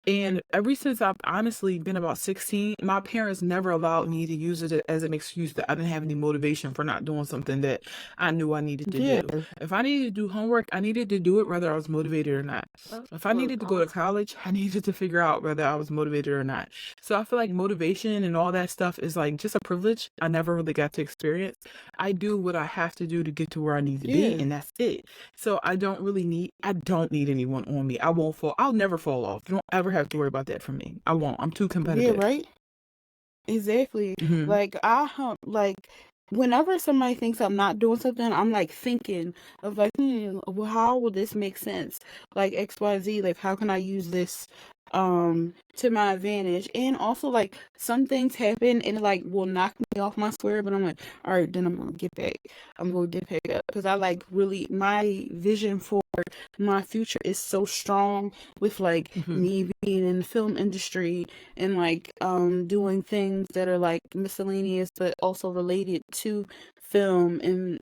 and ever since I've honestly been about 16, my parents never allowed me to use it as an excuse that I didn't have any motivation for not doing something that I knew I needed to Yeah, do. If I needed to do homework, I needed to do it whether I was motivated or not. If I needed to go to college, I needed to figure out whether I was motivated or not. So I feel like motivation and all that stuff is like just a privilege I never really got to experience. I do what I have to do to get to where I need to be, yeah, and that's it. So I don't need anyone on me. I'll never fall off. You don't ever have to worry about that for me. I won't. I'm too yeah, competitive. right? Exactly. Hmm. Like like whenever somebody thinks I'm not doing something, I'm like thinking of like, well, how will this make sense? Like XYZ, like how can I use this to my advantage. And also, like, some things happen and like will knock me off my square, but I'm like, all right, then I'm gonna get back up, because I like really, my vision for my future is so strong with like Hmm. me being in the film industry and like doing things that are like miscellaneous but also related to film and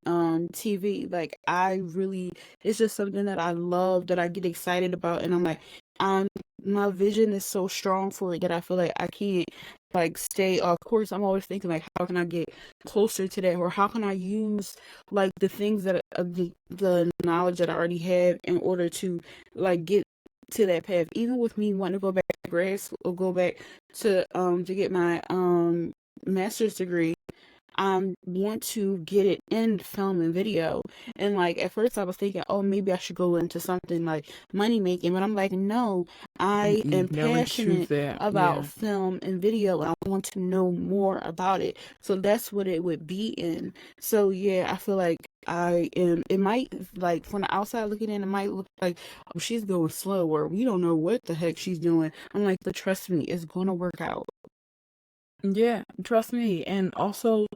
TV. Like, I really, it's just something that I love, that I get excited about, and I'm like, I'm my vision is so strong for it that I feel like I can't like stay off course. I'm always thinking like, how can I get closer to that, or how can I use like the things that the knowledge that I already have in order to like get to that path. Even with me wanting to go back to grad school, or go back to get my master's degree, I want to get it in film and video. And like at first I was thinking, oh, maybe I should go into something like money making, but I'm like, no, I You am never choose passionate that. about Yeah. film and video, and I want to know more about it. So that's what it would be in. So yeah, I feel like I am, it might, like from the outside looking in, it might look like, oh, she's going slow, or we don't know what the heck she's doing. I'm like, but trust me, it's gonna work out. Yeah, trust me. And also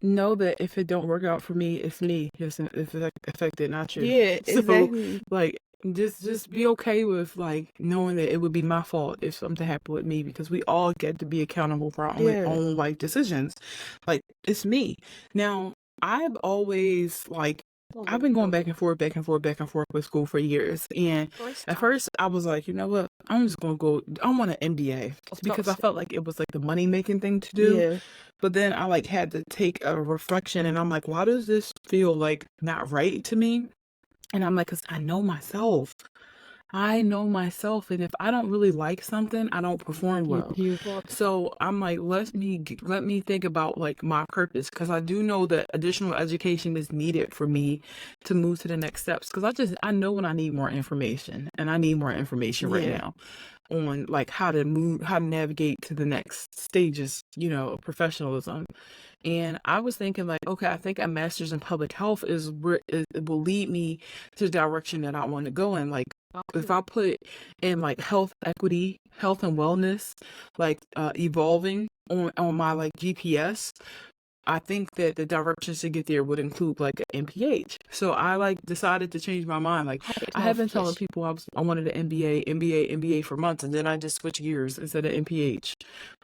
know that if it don't work out for me, it's me. It's affected, not you. Yeah, So exactly. like just be okay with like knowing that it would be my fault if something happened with me, because we all get to be accountable for our Yeah. own like decisions. Like it's me. Now, I've always like I've been going back and forth, back and forth, back and forth with school for years. And at first I was like, you know what? I'm just gonna go, I want an MBA, because I felt like it was like the money making thing to do. Yeah. But then I like had to take a reflection, and I'm like, why does this feel like not right to me? And I'm like, because I know myself. I know myself. And if I don't really like something, I don't perform well. So I'm like, let me think about like my purpose, because I do know that additional education is needed for me to move to the next steps. Because I know when I need more information, and I need more information right Yeah. now on like how to move, how to navigate to the next stages, of professionalism. And I was thinking like, okay, I think a master's in public health is where it will lead me to the direction that I want to go in. Like if I put in like health equity, health and wellness, like evolving on my like GPS, I think that the directions to get there would include like an MPH. So I like decided to change my mind. Like I have been telling people I wanted an MBA for months, and then I just switched gears instead of MPH.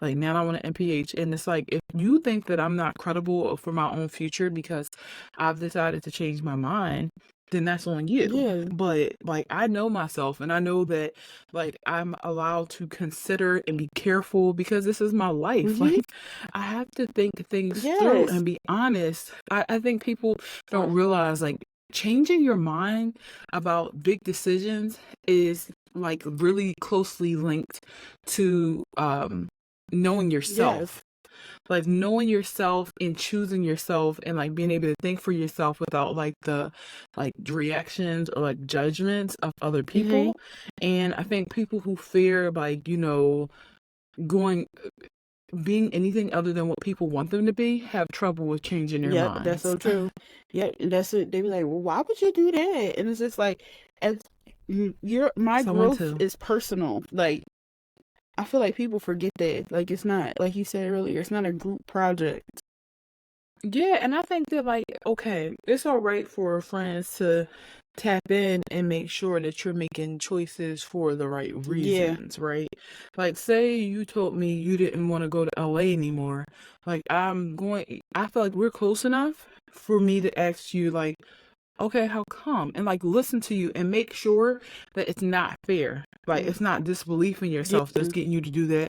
Like now I want an MPH, and it's like if you think that I'm not credible for my own future because I've decided to change my mind, then that's on you. Yeah. But like I know myself, and I know that like I'm allowed to consider and be careful, because this is my life. Mhm. Like I have to think things through Yes. and be honest. I think people don't realize like changing your mind about big decisions is like really closely linked to knowing yourself. Yes. Like knowing yourself and choosing yourself, and like being able to think for yourself without like the like reactions or like judgments of other Mhm. people. And I think people who fear like going being anything other than what people want them to be have trouble with changing their Yep, that's minds. so true. Yeah, and that's it. They be like, well, why would you do that? And it's just like, as my Someone growth to is personal. Like, I feel like people forget that. Like, it's not, like you said earlier, it's not a group project. Yeah, and I think that like okay, it's all right for friends to tap in and make sure that you're making choices for the right Yeah. reasons, right? Like say you told me you didn't want to go to LA anymore. Like I feel like we're close enough for me to ask you like, okay, how come? And like listen to you and make sure that it's not fair. Like it's not disbelief in Yeah. yourself that's getting you to do that.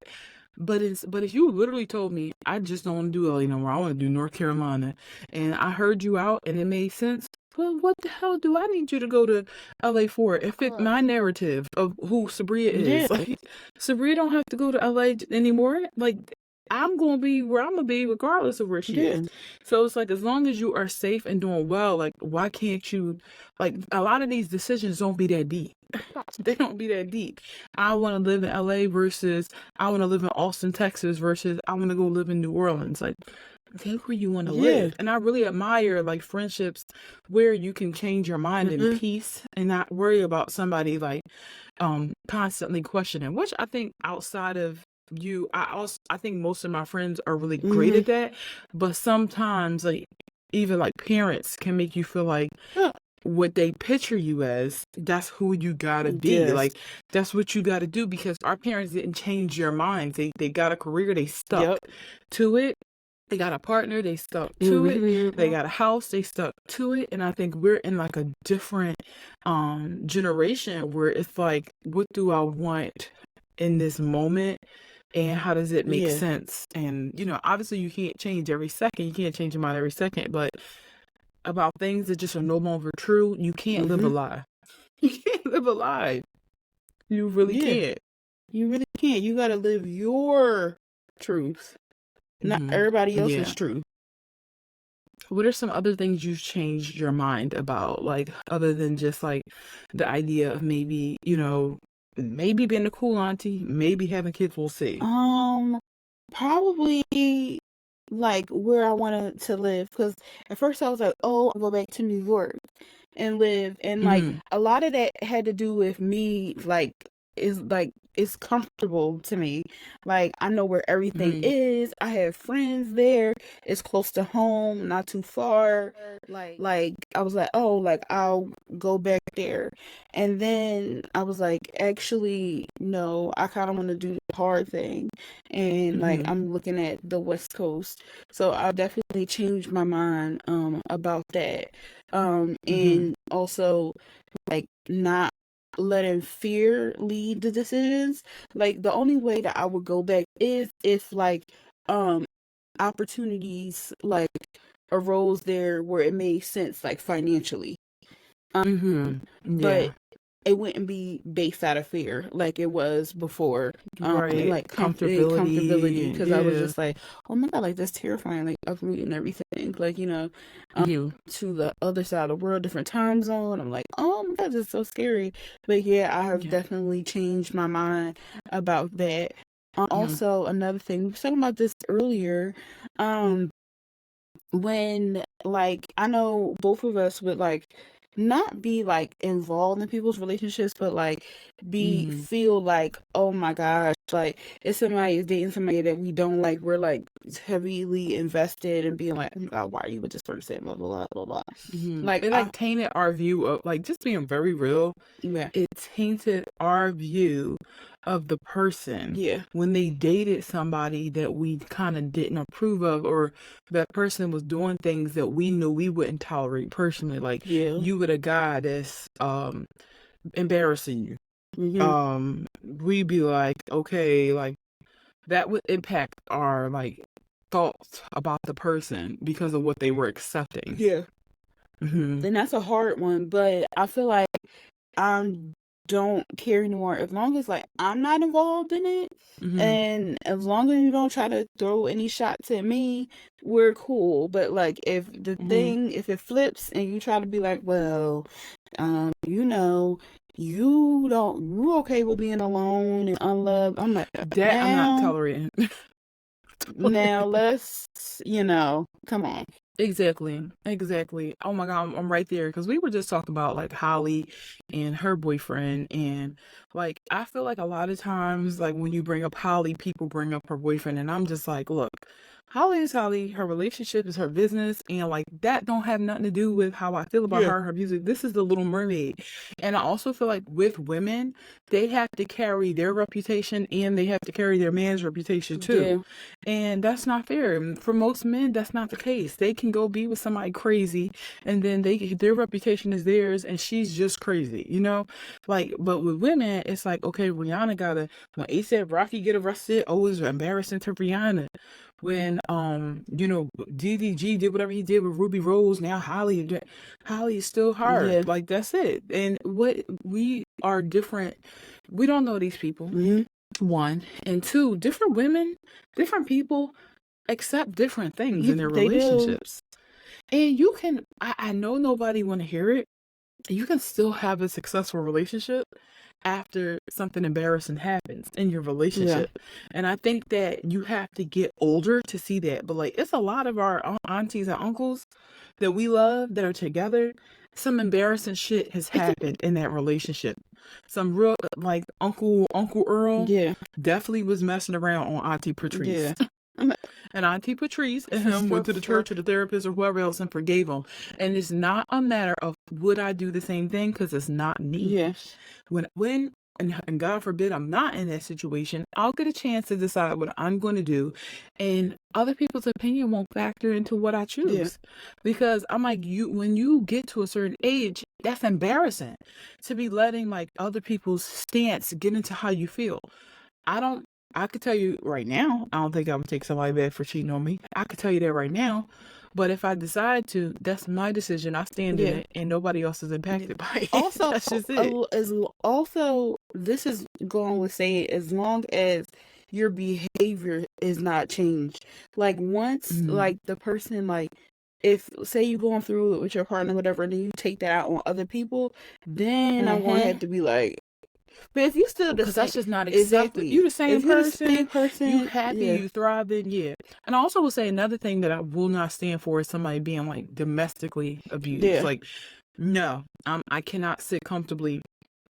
But if you literally told me I just don't want to do LA no more, I want to do North Carolina, and I heard you out and it made sense. Well, what the hell do I need you to go to LA for? It fit my narrative of who Sabria Yeah. is. Like Sabria don't have to go to LA anymore. Like I'm gonna be where I'm gonna be regardless of where she Yeah. is. So it's like as long as you are safe and doing well, like why can't you like a lot of these decisions don't be that deep. They don't be that deep. I want to live in LA versus I want to live in Austin, Texas versus I want to go live in New Orleans. Like think where you want to Yeah. live. And I really admire like friendships where you can change your mind in Mhm. peace and not worry about somebody like constantly questioning, which I think outside of you, I think most of my friends are really great Mhm. at that. But sometimes like even like parents can make you feel like Yeah. what they picture you as, that's who you gotta be. Yes. Like that's what you gotta do because our parents didn't change your minds. They got a career, they stuck Yep. to it. They got a partner, they stuck to it. They Mhm. got a house, they stuck to it. And I think we're in like a different generation where it's like, what do I want in this moment? And how does it make Yeah. sense? And you know, obviously you can't change every second. You can't change your mind every second, but about things that just are no longer true, you can't live a Mhm. lie. You can't live a lie. You really Yeah. can't. You really can't. You gotta live your truth, not Hmm. everybody else's Yeah. truth. What are some other things you've changed your mind about, like other than just like the idea of maybe, you know, maybe being a cool auntie, maybe having kids, we'll see. Probably like where I wanted to live because at first I was like, oh, I'll go back to New York and live, and like Hmm. a lot of that had to do with me like it's comfortable to me. Like I know where everything Hmm. is. I have friends there. It's close to home, not too far. Like I was like, oh, like I'll go back there. And then I was like, actually, no, I kind of want to do the hard thing. And like Hmm. I'm looking at the West Coast. So I definitely changed my mind about that. Hmm. And also like not letting fear lead the decisions. Like the only way that I would go back is if like um opportunities like arose there where it made sense like financially. Hmm. But Yeah. it wouldn't be based out of fear like it was before. And Right. like Comfortability comfortability and because I was yeah. just like, oh my god, like that's terrifying, like uprooting everything, like You. to the other side of the world, different time zone. I'm like, oh my god, this is so scary. But yeah, I have Yeah. definitely changed my mind about that. Hmm. Also, another thing, we were talking about this earlier. Um, when like I know both of us would like not be like involved in people's relationships, but like be Hmm. feel like, oh my gosh, like if somebody is dating somebody that we don't like, we're like heavily invested and being like, oh my god, why are you with this person, blah blah blah blah blah. Hmm. Like It like tainted our view of like just being very real. yeah, It tainted our view of the person yeah, when they dated somebody that we kind of didn't approve of, or that person was doing things that we knew we wouldn't tolerate personally. Like yeah, you with a guy that's embarrassing you. mm-hmm. We'd be like, okay, like that would impact our like thoughts about the person because of what they were accepting. Yeah. Hmm. And that's a hard one, but I feel like I don't care anymore as long as like I'm not involved in it, Hmm. and as long as you don't try to throw any shots at me, we're cool. But like Hmm. if it flips and you try to be like, well, you know, you okay with being alone and unloved, I'm like, That I'm not now tolerating. now let's come on. Exactly. Exactly. Oh my God, I'm right there because we were just talking about like Holly and her boyfriend, and like I feel like a lot of times like when you bring up Holly, people bring up her boyfriend, and I'm just like, look, Holly is Holly. Her relationship is her business, and like that don't have nothing to do with how I feel about Yeah. her music. This is the Little Mermaid, and I also feel like with women, they have to carry their reputation and they have to carry their man's reputation too. Yeah. And that's not fair. And for most men, that's not the case. They can go be with somebody crazy and then their reputation is theirs and she's just crazy, you know? Like, but with women, it's like, okay, Rihanna when ASAP Rocky get arrested, oh, it's embarrassing to Rihanna. When, you know, DDG did whatever he did with Ruby Rose, now Holly is still hard. Yeah. Like, that's it. And what we are different, we don't know these people. Hmm. One and two, different women, different people accept different things in their They do. relationships. And you can, I know nobody want to hear it. You can still have a successful relationship after something embarrassing happens in your relationship. And I think that you have to get older to see that. But like, it's a lot of our aunties and uncles that we love that are together. Some embarrassing shit has happened in that relationship. Some real, like, Uncle Earl definitely was messing around on Auntie Patrice. And Auntie Patrice and him went to the church or the therapist or whoever else and forgave him. And it's not a matter of would I do the same thing, because it's not me. When and God forbid I'm not in that situation, I'll get a chance to decide what I'm going to do, and other people's opinion won't factor into what I choose. Because I'm like, when you get to a certain age, that's embarrassing to be letting like other people's stance get into how you feel. I could tell you right now, I don't think I'm gonna take somebody back for cheating on me. I could tell you that right now. But if I decide to, that's my decision. I stand in it, and nobody else is impacted by it. Also, that's just it. Also, this is going with saying, as long as your behavior is not changed. Like, once, like, the person, like, if, say, you're going through it with your partner, whatever, and then you take that out on other people, then I'm going to have to be like, but if you still the same, that's just not acceptable. You the same person. You happy, you thriving, And I also will say another thing that I will not stand for is somebody being like domestically abused. Like, no, I cannot sit comfortably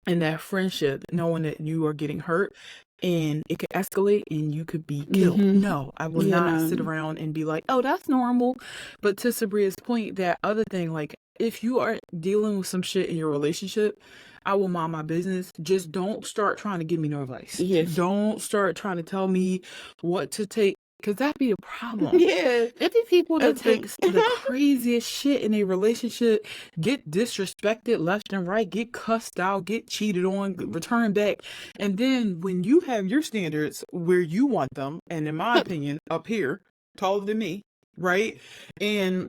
in that friendship knowing that you are getting hurt and it could escalate and you could be killed. No, I will not sit around and be like, oh, that's normal. But to Sabria's point, that other thing, like, if you are dealing with some shit in your relationship, I will mind my business. Just don't start trying to give me no advice. Don't start trying to tell me what to take, because that'd be a problem. It be people that take the craziest shit in a relationship, get disrespected left and right, get cussed out, get cheated on, return back. And then when you have your standards where you want them, and in my opinion, up here, taller than me, right? And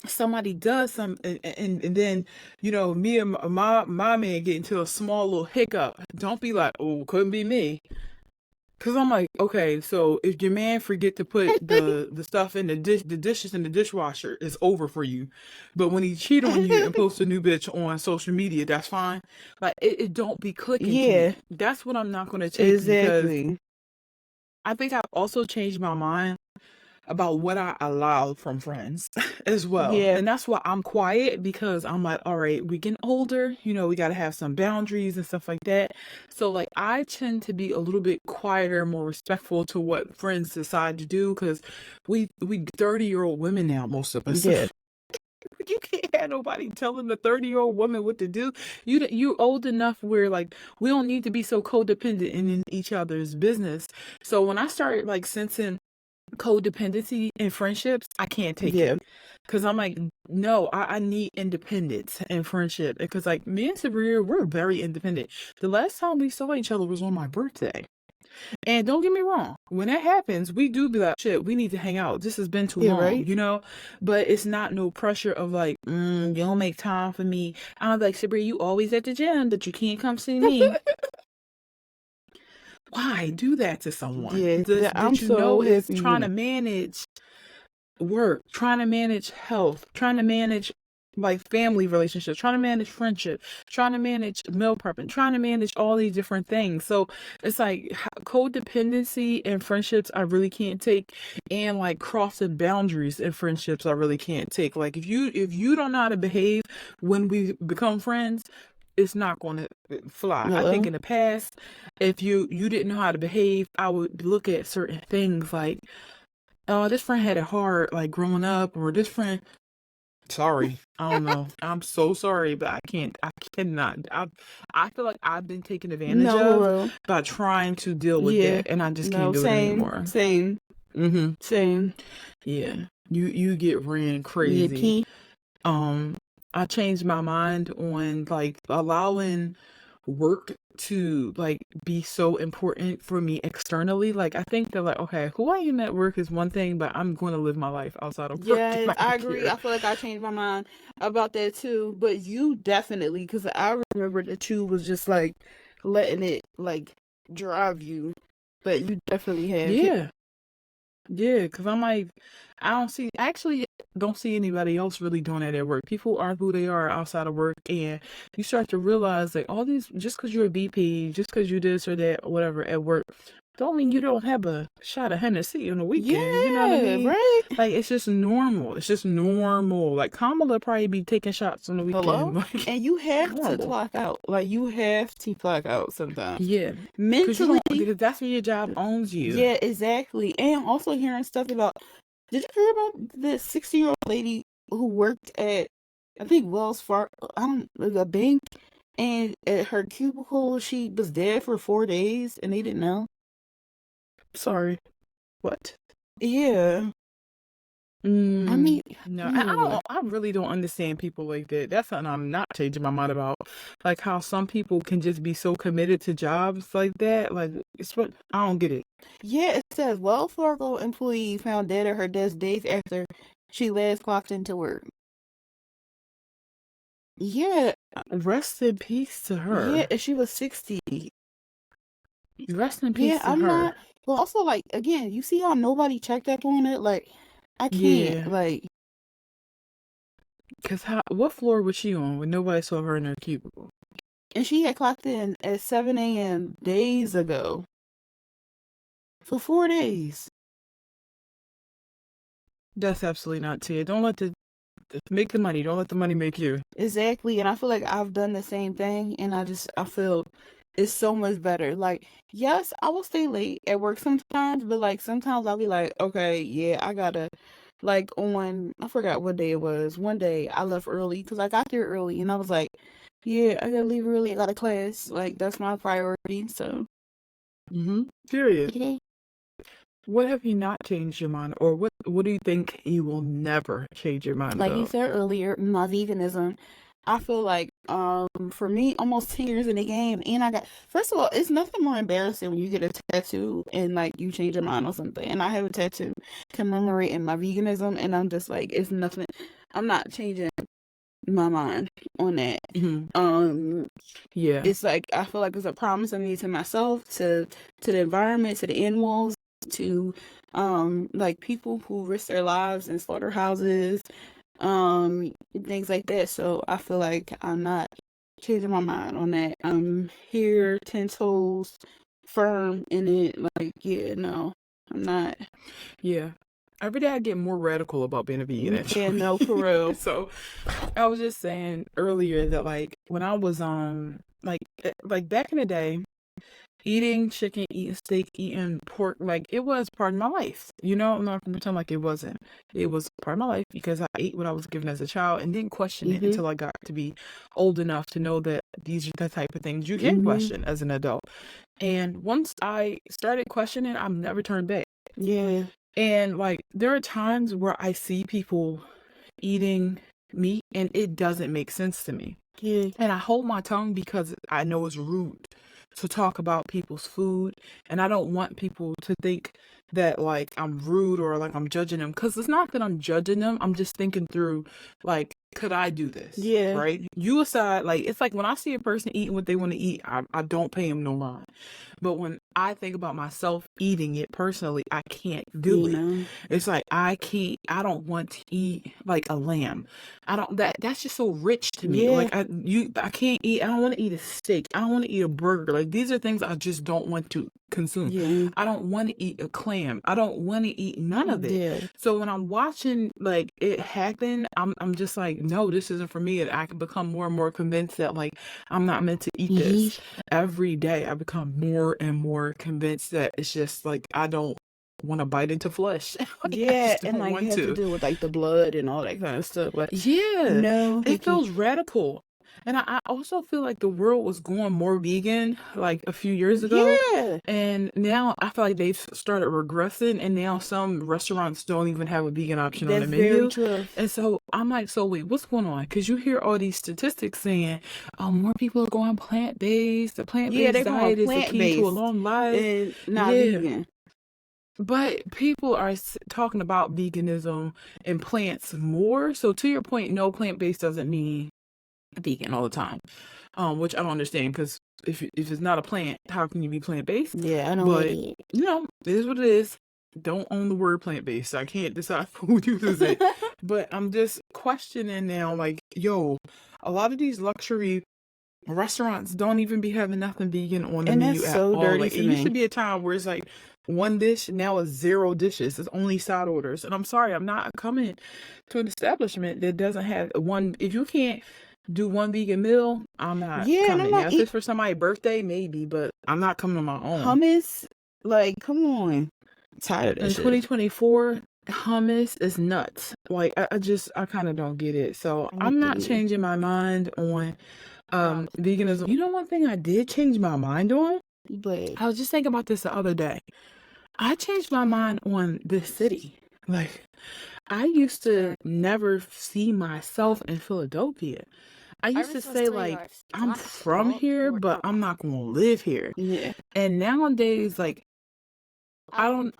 somebody does something, and then, you know, me and my man get into a small little hiccup. Don't be like, oh, couldn't be me. Because I'm like, okay, so if your man forget to put the stuff in the dishes in the dishwasher, it's over for you. But when he cheat on you and post a new bitch on social media, that's fine. Like, it don't be clicking to me. That's what I'm not going to take. Because I think I've also changed my mind about what I allow from friends as well. And that's why I'm quiet, because I'm like, all right, we're getting older, you know, we got to have some boundaries and stuff like that. So like, I tend to be a little bit quieter, more respectful to what friends decide to do, because we 30-year-old women now, most of us. You can't have nobody telling the 30-year-old woman what to do. You old enough where, like, we don't need to be so codependent in each other's business. So when I started like sensing codependency in friendships, I can't take it, because I'm like, no, I need independence in friendship, because like, me and Sabrina, we're very independent. The last time we saw each other was on my birthday, and don't get me wrong, when that happens, we do be like, shit, we need to hang out, this has been too long, you know. But it's not no pressure of like, you don't make time for me. I'm like, Sabrina, you always at the gym, that you can't come see me. Why do that to someone? I'm so is trying to manage work, trying to manage health, trying to manage like family relationships, trying to manage friendship, trying to manage meal prepping, trying to manage all these different things. So it's like codependency in friendships I really can't take, and like crossing boundaries in friendships I really can't take. Like, if you don't know how to behave when we become friends, it's not going to fly. I think in the past, if you didn't know how to behave, I would look at certain things like, oh, this friend had it hard, like, growing up, or this friend, sorry, I don't know. I'm so sorry, but I cannot. I feel like I've been taken advantage of by trying to deal with that, and I just can't do it anymore. Same. Yeah. You get ran crazy. I changed my mind on like allowing work to like be so important for me externally. Like, I think that, like, okay, who I am at work is one thing, but I'm going to live my life outside of work. I agree. I feel like I changed my mind about that too. But you definitely, because I remember that you was just like letting it like drive you, but you definitely have. Yeah, because I'm like, I don't see. Actually, don't see anybody else really doing that at work. People are who they are outside of work, and you start to realize like all these, just because you're a BP, just because you this or that or whatever at work, don't mean you don't have a shot of Hennessy on the weekend. You know what I Yeah, mean? right. Like it's just normal. It's just normal. Like Kamala probably be taking shots on the Hello? weekend. Like And you have to normal. clock out. Like, you have to clock out sometimes. Yeah, because you Mentally, don't. Because that's when your job owns you. yeah, exactly. And also hearing stuff about, did you hear about the 60-year-old lady who worked at, I think, Wells Fargo, the bank, and at her cubicle, she was dead for 4 days and they didn't know? Sorry. What? Yeah. I Mm, mean, no, you know what? I really don't understand people like that. That's something I'm not changing my mind about. Like how some people can just be so committed to jobs like that. Like it's what I don't get it. Yeah, it says Wells Fargo employee found dead at her desk days after she last clocked into work. Yeah, Rest in peace to yeah, her. and she was 60. Rest in Yeah, peace to I'm her. not. But also, like, again, you see how nobody checked up on it? Like, I can't. Yeah, Like, cause what floor was she on when nobody saw her in her cubicle? and she had clocked in at 7 a.m. days ago for 4 days. That's absolutely not Tia. Don't let the make the money. Don't let the money make you. Exactly. And I feel like I've done the same thing. And I feel it's so much better. Like, yes, I will stay late at work sometimes, but like sometimes I'll be like, okay, yeah, I gotta, like, I forgot what day it was. One day I left early because I got there early and I was like, yeah, I gotta leave early. I got a class. Like, that's my priority. So, Period. yeah. What have you not changed your mind, or what do you think you will never change your mind Like you about? said earlier, my veganism, I feel like for me, almost 10 years in the game, and I got, first of all, it's nothing more embarrassing when you get a tattoo and like you change your mind on something. And I have a tattoo commemorating my veganism, and I'm just like, it's nothing. I'm not changing my mind on that. Yeah, It's like I feel like it's a promise I made to myself, to the environment, to the animals, to like people who risk their lives in slaughterhouses, things like that. So I feel like I'm not changing my mind on that. I'm here 10 toes firm in it. Like, yeah, no, I'm not. yeah. Every day I get more radical about being a vegan, Yeah, actually. no, for real. So I was just saying earlier that like when I was like back in the day, eating chicken, eating steak, eating pork, like it was part of my life. You know, I'm not gonna pretend like it wasn't. It was part of my life because I ate what I was given as a child and didn't question it Mhm. until I got to be old enough to know that these are the type of things you can Mhm. question as an adult. And once I started questioning, I've never turned back. Yeah. And like there are times where I see people eating meat and it doesn't make sense to me. Yeah. And I hold my tongue because I know it's rude to talk about people's food. And I don't want people to think that like I'm rude or like I'm judging them. Because it's not that I'm judging them. I'm just thinking through like, could I do this? Yeah. Right? You aside, like, it's like when I see a person eating what they want to eat, I don't pay them no mind. But when I think about myself eating it personally, I can't do You it. know. It's like I don't want to eat like a lamb. I don't that's just so rich to me. Yeah. Like I can't eat, I don't want to eat a steak. I don't want to eat a burger. Like these are things I just don't want to consume. Yeah. I don't want to eat a clam. I don't want to eat none of it. Yeah. So when I'm watching like it happen, I'm just like, no, this isn't for me. And I can become more and more convinced that like I'm not meant to eat this. Every day I become more and more convinced that it's just like I don't want to bite into flesh. Like, I Yeah, just and don't like you want have to to. deal with like the blood and all that kind of stuff. Like, Yeah, no, it thank you. feels radical. And I also feel like the world was going more vegan like a few years ago. Yeah. And now I feel like they've started regressing. And now some restaurants don't even have a vegan option on the That's very menu. true. And so I'm like, so wait, what's going on? Because you hear all these statistics saying, oh, more people are going plant-based. The Yeah, plant-based they're going diet is the key to a plant-based long life. and not Yeah. vegan. But people are talking about veganism and plants more. So to your point, no, plant-based doesn't mean vegan all the time. Which I don't understand because if it's not a plant, how can you be plant-based? Yeah, I don't get But it. you know, it is what it is. don't own the word plant-based. I can't decide who uses it. But I'm just questioning now, like, yo, a lot of these luxury restaurants don't even be having nothing vegan on the And menu that's at so all. dirty Like, to it used to me. be a time where it's like one dish, now it's 0 dishes. It's only side orders. And I'm sorry, I'm not coming to an establishment that doesn't have one. If you can't do one vegan meal, I'm not Yeah, and I'm coming. Now, not if it's for somebody's birthday, maybe, but I'm not coming on my own. hummus. Like, come on. I'm tired of that In shit. 2024, hummus is nuts. Like, I kind of don't get it. So I'm not changing my mind on veganism. You know, one thing I did change my mind on? But I was just thinking about this the other day. I changed my mind on this city. Like, I used to never see myself in Philadelphia. I used to say, like, I'm from here, but I'm not going to live here. yeah, And nowadays, like, I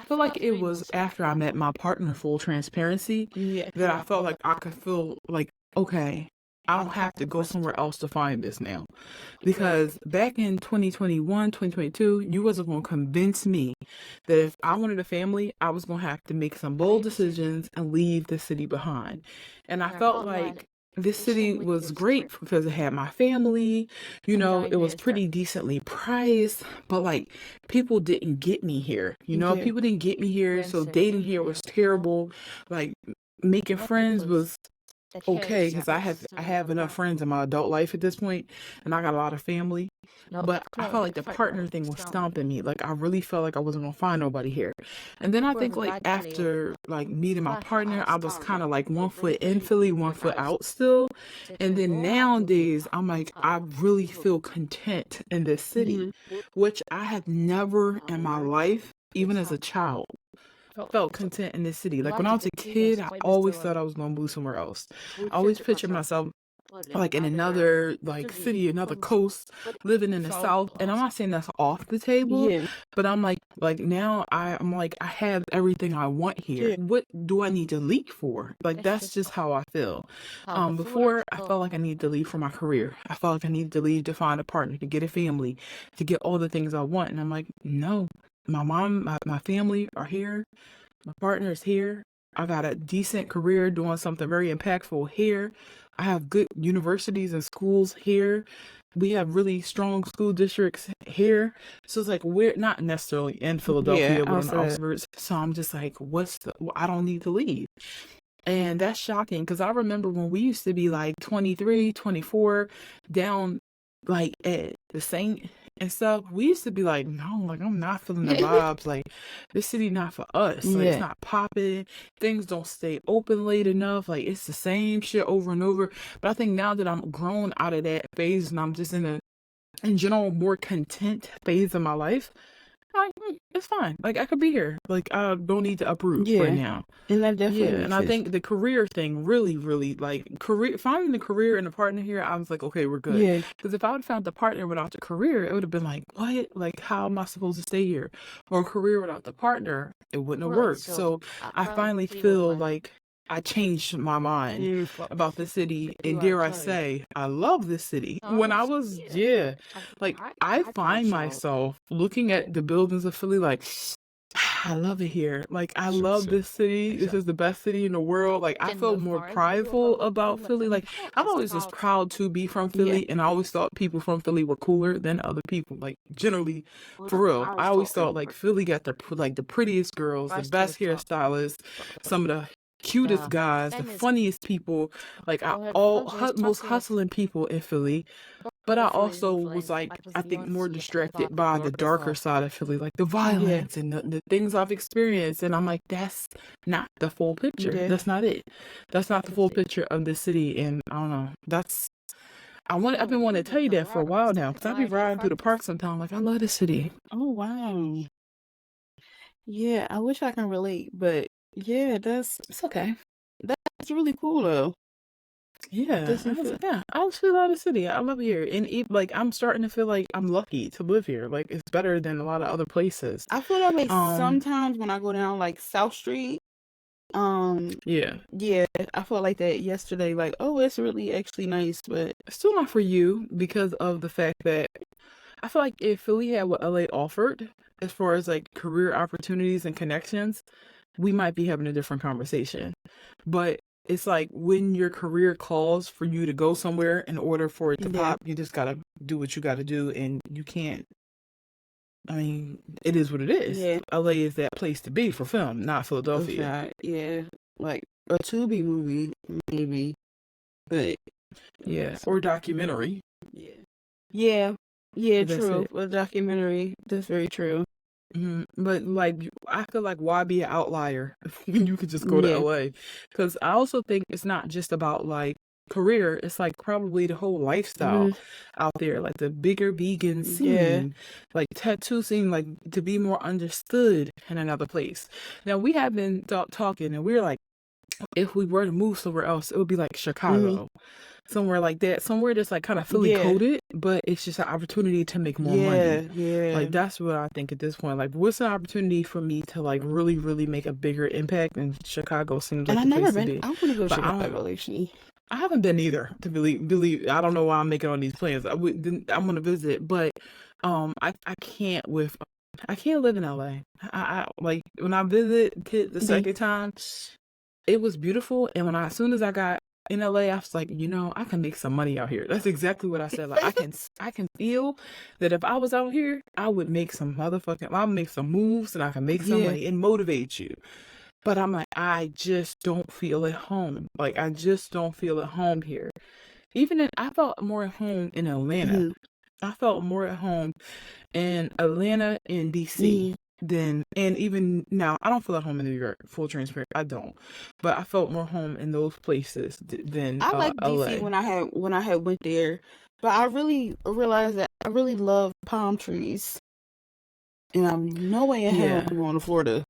feel like it was after I met my partner, full transparency, yeah, that I felt like I could feel like, okay, I don't have to go somewhere else to find this now. Because back in 2021, 2022, you wasn't going to convince me that if I wanted a family, I was going to have to make some bold decisions and leave the city behind. And I felt like this city was great because it had my family, you know, it was pretty decently priced, but like people didn't get me here, you know, yeah. people didn't get me here. So dating here was terrible. Like making friends was okay because I have enough friends in my adult life at this point, and I got a lot of family. But I felt like the partner thing was stomping me. Like I really felt like I wasn't gonna find nobody here. And then I think like after like meeting my partner, I was kind of like 1 foot in Philly, 1 foot out still. And then nowadays I'm like I really feel content in this city, which I have never in my life, even as a child, felt content in this city. Like when I was a kid, I always thought I was gonna move somewhere else. I always pictured myself like in another like city, another coast, living in the South. And I'm not saying that's off the table, Yeah. but I'm like now I'm like I have everything I want here. Yeah. What do I need to leave for? Like that's just how I feel. Before I felt like I needed to leave for my career. I felt like I needed to leave to find a partner, to get a family, to get all the things I want. And I'm like, no, my mom, my family are here. My partner is here. I got a decent career doing something very impactful here. I have good universities and schools here. We have really strong school districts here. So it's like we're not necessarily in Philadelphia, but on the outskirts. So I'm just like, I don't need to leave. And that's shocking because I remember when we used to be like 23, 24, down like at the Saint and stuff. We used to be like, no, like I'm not feeling the vibes. Like this city not for us. Like it's not popping. Things don't stay open late enough. Like it's the same shit over and over. But I think now that I'm grown out of that phase and I'm just in general more content phase of my life, like, it's fine. Like I could be here. Like I don't need to uproot right now. And that definitely And I think the career thing really, really like finding the career and the partner here. I was like, okay, we're good. Yeah. Because if I would have found the partner without the career, it would have been like, what? Like, how am I supposed to stay here? Or a career without the partner, it wouldn't have worked. So I finally feel like I changed my mind about the city, and dare I say, I love this city. When I was, like I find myself looking at the buildings of Philly, like I love it here. Like I love this city. This is the best city in the world. Like I feel more prideful about Philly. Like I'm always just proud to be from Philly, and I always thought people from Philly were cooler than other people. Like generally, for real, I always thought like Philly got the prettiest girls, the best hairstylists, some of the cutest guys, the funniest people, like most hustling people in Philly. But I also was like, I think more distracted by the darker side of Philly, like the violence and the things I've experienced. And I'm like, that's not the full picture. That's not it. That's not the full picture of the city. And I don't know. I've been wanting to tell you that for a while now, because I be riding through the park sometimes. Like, I love the city. Oh, wow. Yeah, I wish I can relate, but yeah, it's okay. That's really cool though. Yeah, I just feel love the city. I love it here, and like I'm starting to feel like I'm lucky to live here. Like it's better than a lot of other places. I feel that way sometimes when I go down like South Street. Yeah, I felt like that yesterday. Like, oh, it's really actually nice, but still not for you because of the fact that I feel like if Philly had what LA offered, as far as like career opportunities and connections, we might be having a different conversation. But it's like when your career calls for you to go somewhere in order for it to pop, you just gotta do what you gotta do, and you can't. I mean, it is what it is. Yeah. LA is that place to be for film, not Philadelphia. Yeah, like a Tubi movie, maybe, but Yeah, or documentary. Yeah, That's true. it. A documentary. That's very true. But like, I feel like why be an outlier when you could just go to Yeah. LA? Because I also think it's not just about like career, it's like probably the whole lifestyle out there, like the bigger vegan scene, like tattoo scene, like to be more understood in another place. Now we have been talking, and we're like, if we were to move somewhere else, it would be like Chicago, somewhere like that, somewhere that's like kind of Philly coded, but it's just an opportunity to make more money. Like that's what I think at this point. Like, what's an opportunity for me to like really, really make a bigger impact? And Chicago seems like And the I've place never to been. be. I want to go to But Chicago actually. I haven't been either. To believe, I don't know why I'm making all these plans. I'm gonna visit, but I can't with. I can't live in LA. I like when I visited the second time, it was beautiful, and as soon as I got in LA, I was like, I can make some money out here. That's exactly what I said. Like I can feel that if I was out here, I would make some I'll make some moves and I can make some money. It motivates you. But I'm like, I just don't feel at home. Like I just don't feel at home here. I felt more at home in Atlanta. I felt more at home in Atlanta and DC. And even now, I don't feel at home in New York. Full transparent, I don't. But I felt more home in those places than I like LA. DC when I had went there, but I really realized that I really love palm trees, and I'm no way in hell I'm going to Florida.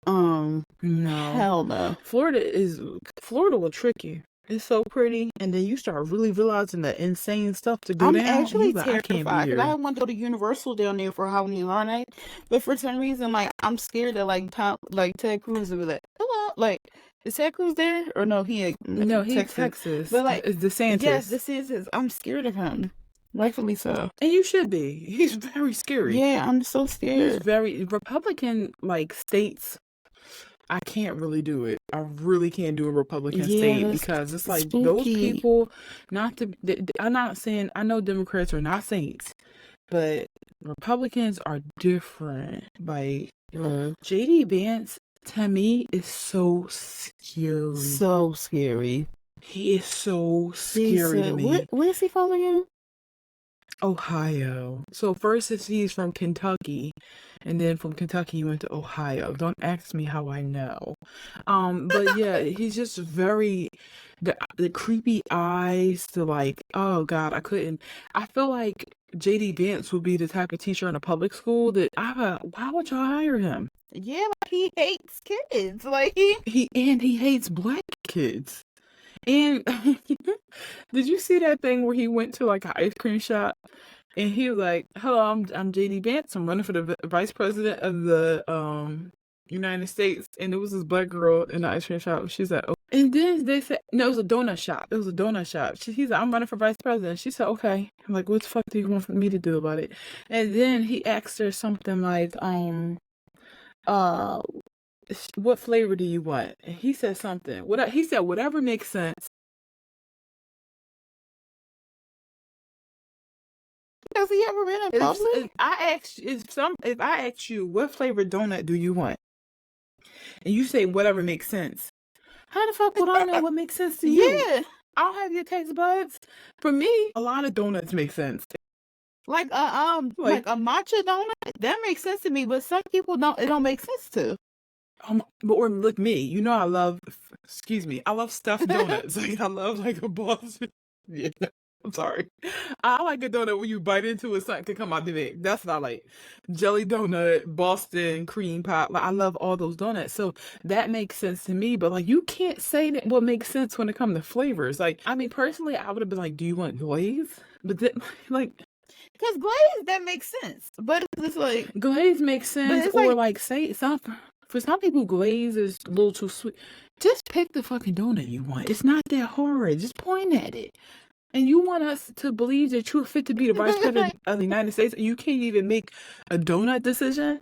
No, hell no. Florida will trick you. It's so pretty, and then you start really realizing the insane stuff to go down. I'm actually terrified because I want to go to Universal down there for Halloween Horror Night, but for some reason, like I'm scared that Ted Cruz will be like, hello, like is Ted Cruz there or no? He's Texas, but like it's DeSantis. Yes, DeSantis. I'm scared of him, rightfully so. And you should be. He's very scary. Yeah, I'm so scared. He's very Republican, like states. I can't really do it. I really can't do a Republican state because it's like spooky. Those people, I'm not saying, I know Democrats are not saints, but Republicans are different. Like, J.D. Vance, to me, is so scary. So scary. He is so scary to me. Where is he from again? Ohio. So first he's from Kentucky, and then from Kentucky he went to Ohio. Don't ask me how I know. But yeah, he's just very the creepy eyes to like, oh God, I feel like J.D. Vance would be the type of teacher in a public school that why would y'all hire him? Yeah, like he hates kids. Like he hates black kids. And did you see that thing where he went to like an ice cream shop and he was like, hello, I'm JD Vance. I'm running for the vice president of the United States. And it was this black girl in the ice cream shop. She's like, oh. And then they said, no, it was a donut shop. He's like, I'm running for vice president. She said, okay. I'm like, what the fuck do you want me to do about it? And then he asked her something like, what flavor do you want? And he said something. He said whatever makes sense. Has he ever been in public? If I ask you what flavor donut do you want, and you say whatever makes sense, how the fuck would I know what makes sense to you? Yeah, I don't have your taste buds. For me, a lot of donuts make sense. Like a matcha donut, that makes sense to me, but some people don't. It don't make sense to. Or look me, I love stuffed donuts. Like I love like a Boston. Yeah, I'm sorry. I like a donut when you bite into it, something can come out the neck. That's what I like. Jelly donut, Boston cream pie. Like I love all those donuts. So that makes sense to me. But like you can't say that what makes sense when it comes to flavors. Like I mean, personally, I would have been like, do you want glaze? But then, like. Because glaze, that makes sense. But it's like glaze makes sense, or like say something. For some people, glaze is a little too sweet. Just pick the fucking donut you want. It's not that hard. Just point at it. And you want us to believe that you're fit to be the vice president of the United States, and you can't even make a donut decision?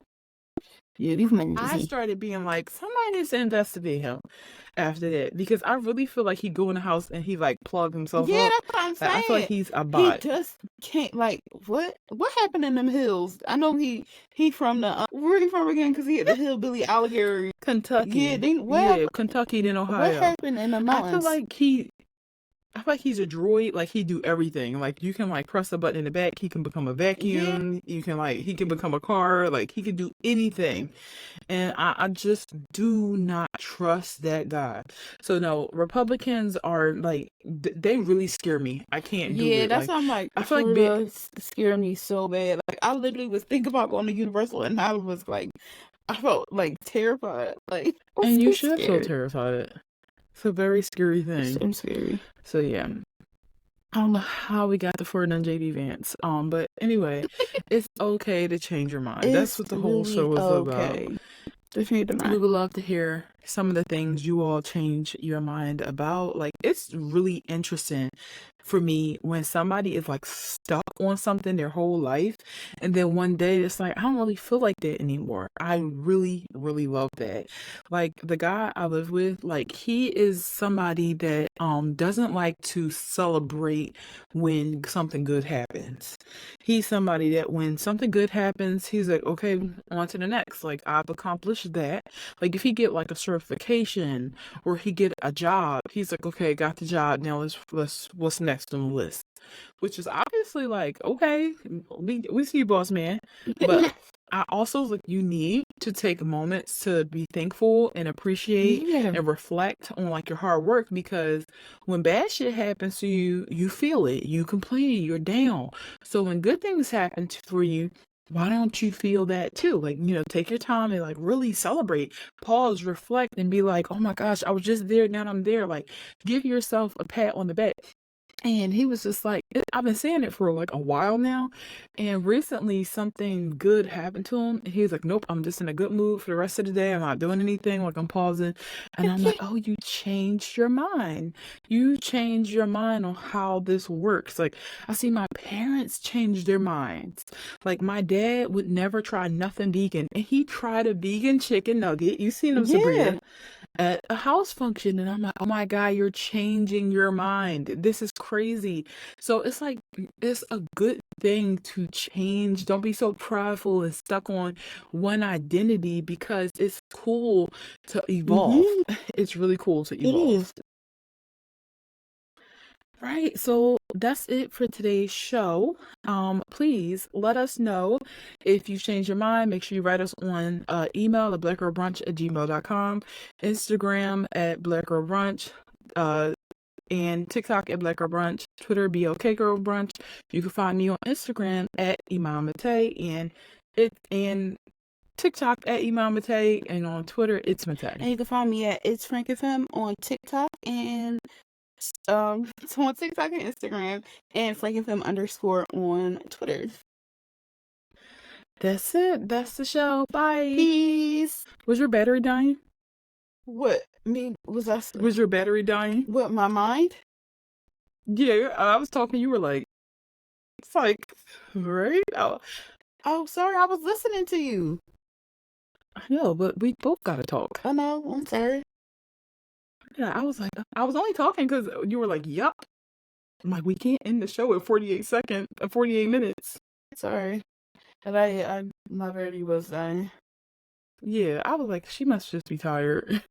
Yeah, these men. I started being like, somebody needs to investigate him after that, because I really feel like he go in the house and he like plug himself Yeah, up. that's what I'm saying. Like, I feel like he's a He bot. just can't. Like, what happened in them hills? I know he from the where he from again? Because he had the hillbilly alligator. Kentucky. Yeah, Kentucky then Ohio. what happened in the mountains? I feel like he's a droid. Like, he do everything. Like, you can like press a button in the back, he can become a vacuum. You can like, he can become a car. Like, he can do anything. And I just do not trust that guy. So no, Republicans are like, they really scare me. I can't do it. Yeah, that's like, why I'm like, I feel like Florida scared me so bad. Like, I literally was thinking about going to Universal, and I was like, I felt like terrified. Like, and you should feel terrified. It's a very scary thing. I'm scary. So yeah. I don't know how we got to Ford and JD Vance. But anyway, it's okay to change your mind. That's what the whole show was about. We would love to hear some of the things you all change your mind about. Like, it's really interesting for me when somebody is like stuck on something their whole life, and then one day it's like, I don't really feel like that anymore. I really, really love that. Like, the guy I live with, like, he is somebody that doesn't like to celebrate when something good happens. He's somebody that when something good happens, he's like, okay, on to the next. Like, I've accomplished that. Like, if he get like a certification or he get a job, he's like, okay, got the job. Now let's what's next on the list? Which is obviously like, okay, we see you, boss man. But I also like, you need to take moments to be thankful and appreciate and reflect on like your hard work, because when bad shit happens to you, you feel it, you complain, you're down. So when good things happen for you, why don't you feel that too? Like, take your time and like really celebrate, pause, reflect, and be like, oh my gosh, I was just there, now I'm there. Like, give yourself a pat on the back. And he was just like, I've been saying it for like a while now. And recently something good happened to him. And he was like, nope, I'm just in a good mood for the rest of the day. I'm not doing anything. Like, I'm pausing. And I'm like, oh, you changed your mind. You changed your mind on how this works. Like, I see my parents change their minds. Like, my dad would never try nothing vegan. And he tried a vegan chicken nugget. You seen him, Sabrina, at a house function, and I'm like, oh my god, you're changing your mind. This is crazy. So it's like, it's a good thing to change. Don't be so prideful and stuck on one identity, because it's cool to evolve. It's really cool to evolve. It is. Right, so that's it for today's show. Please let us know if you've changed your mind. Make sure you write us on email at blackgirlbrunch@gmail.com, Instagram at blackgirlbrunch, and TikTok at blackgirlbrunch, Twitter BLKgirlbrunch. You can find me on Instagram at Iman Mate, and TikTok at Iman Mate, and on Twitter it's Mate. And you can find me at It's Frank FM on TikTok, and so on TikTok and Instagram, and FlakeFM _ on Twitter. That's it. That's the show. Bye. Peace. Was your battery dying? What? Was your battery dying? What, my mind? Yeah, I was talking. You were like, it's like, right? Oh, sorry. I was listening to you. I know, but we both gotta talk. I know. I'm sorry. Yeah, I was like, I was only talking because you were like, yup. I'm like, we can't end the show at 48 minutes. Sorry. And my battery was dying. Yeah, I was like, she must just be tired.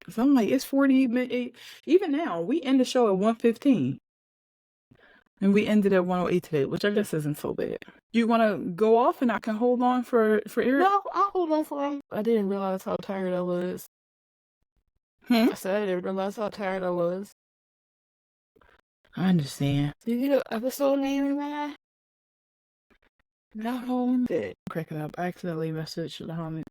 So I'm like, it's 48 minutes. Even now, we end the show at 1:15. And we ended at 1:08 today, which I guess isn't so bad. You want to go off and I can hold on for Eric? No, I'll hold on for him. I didn't realize how tired I was. I said I didn't realize how tired I was. I understand. Did you know episode name, man? No, cracking up. I accidentally messaged the homie.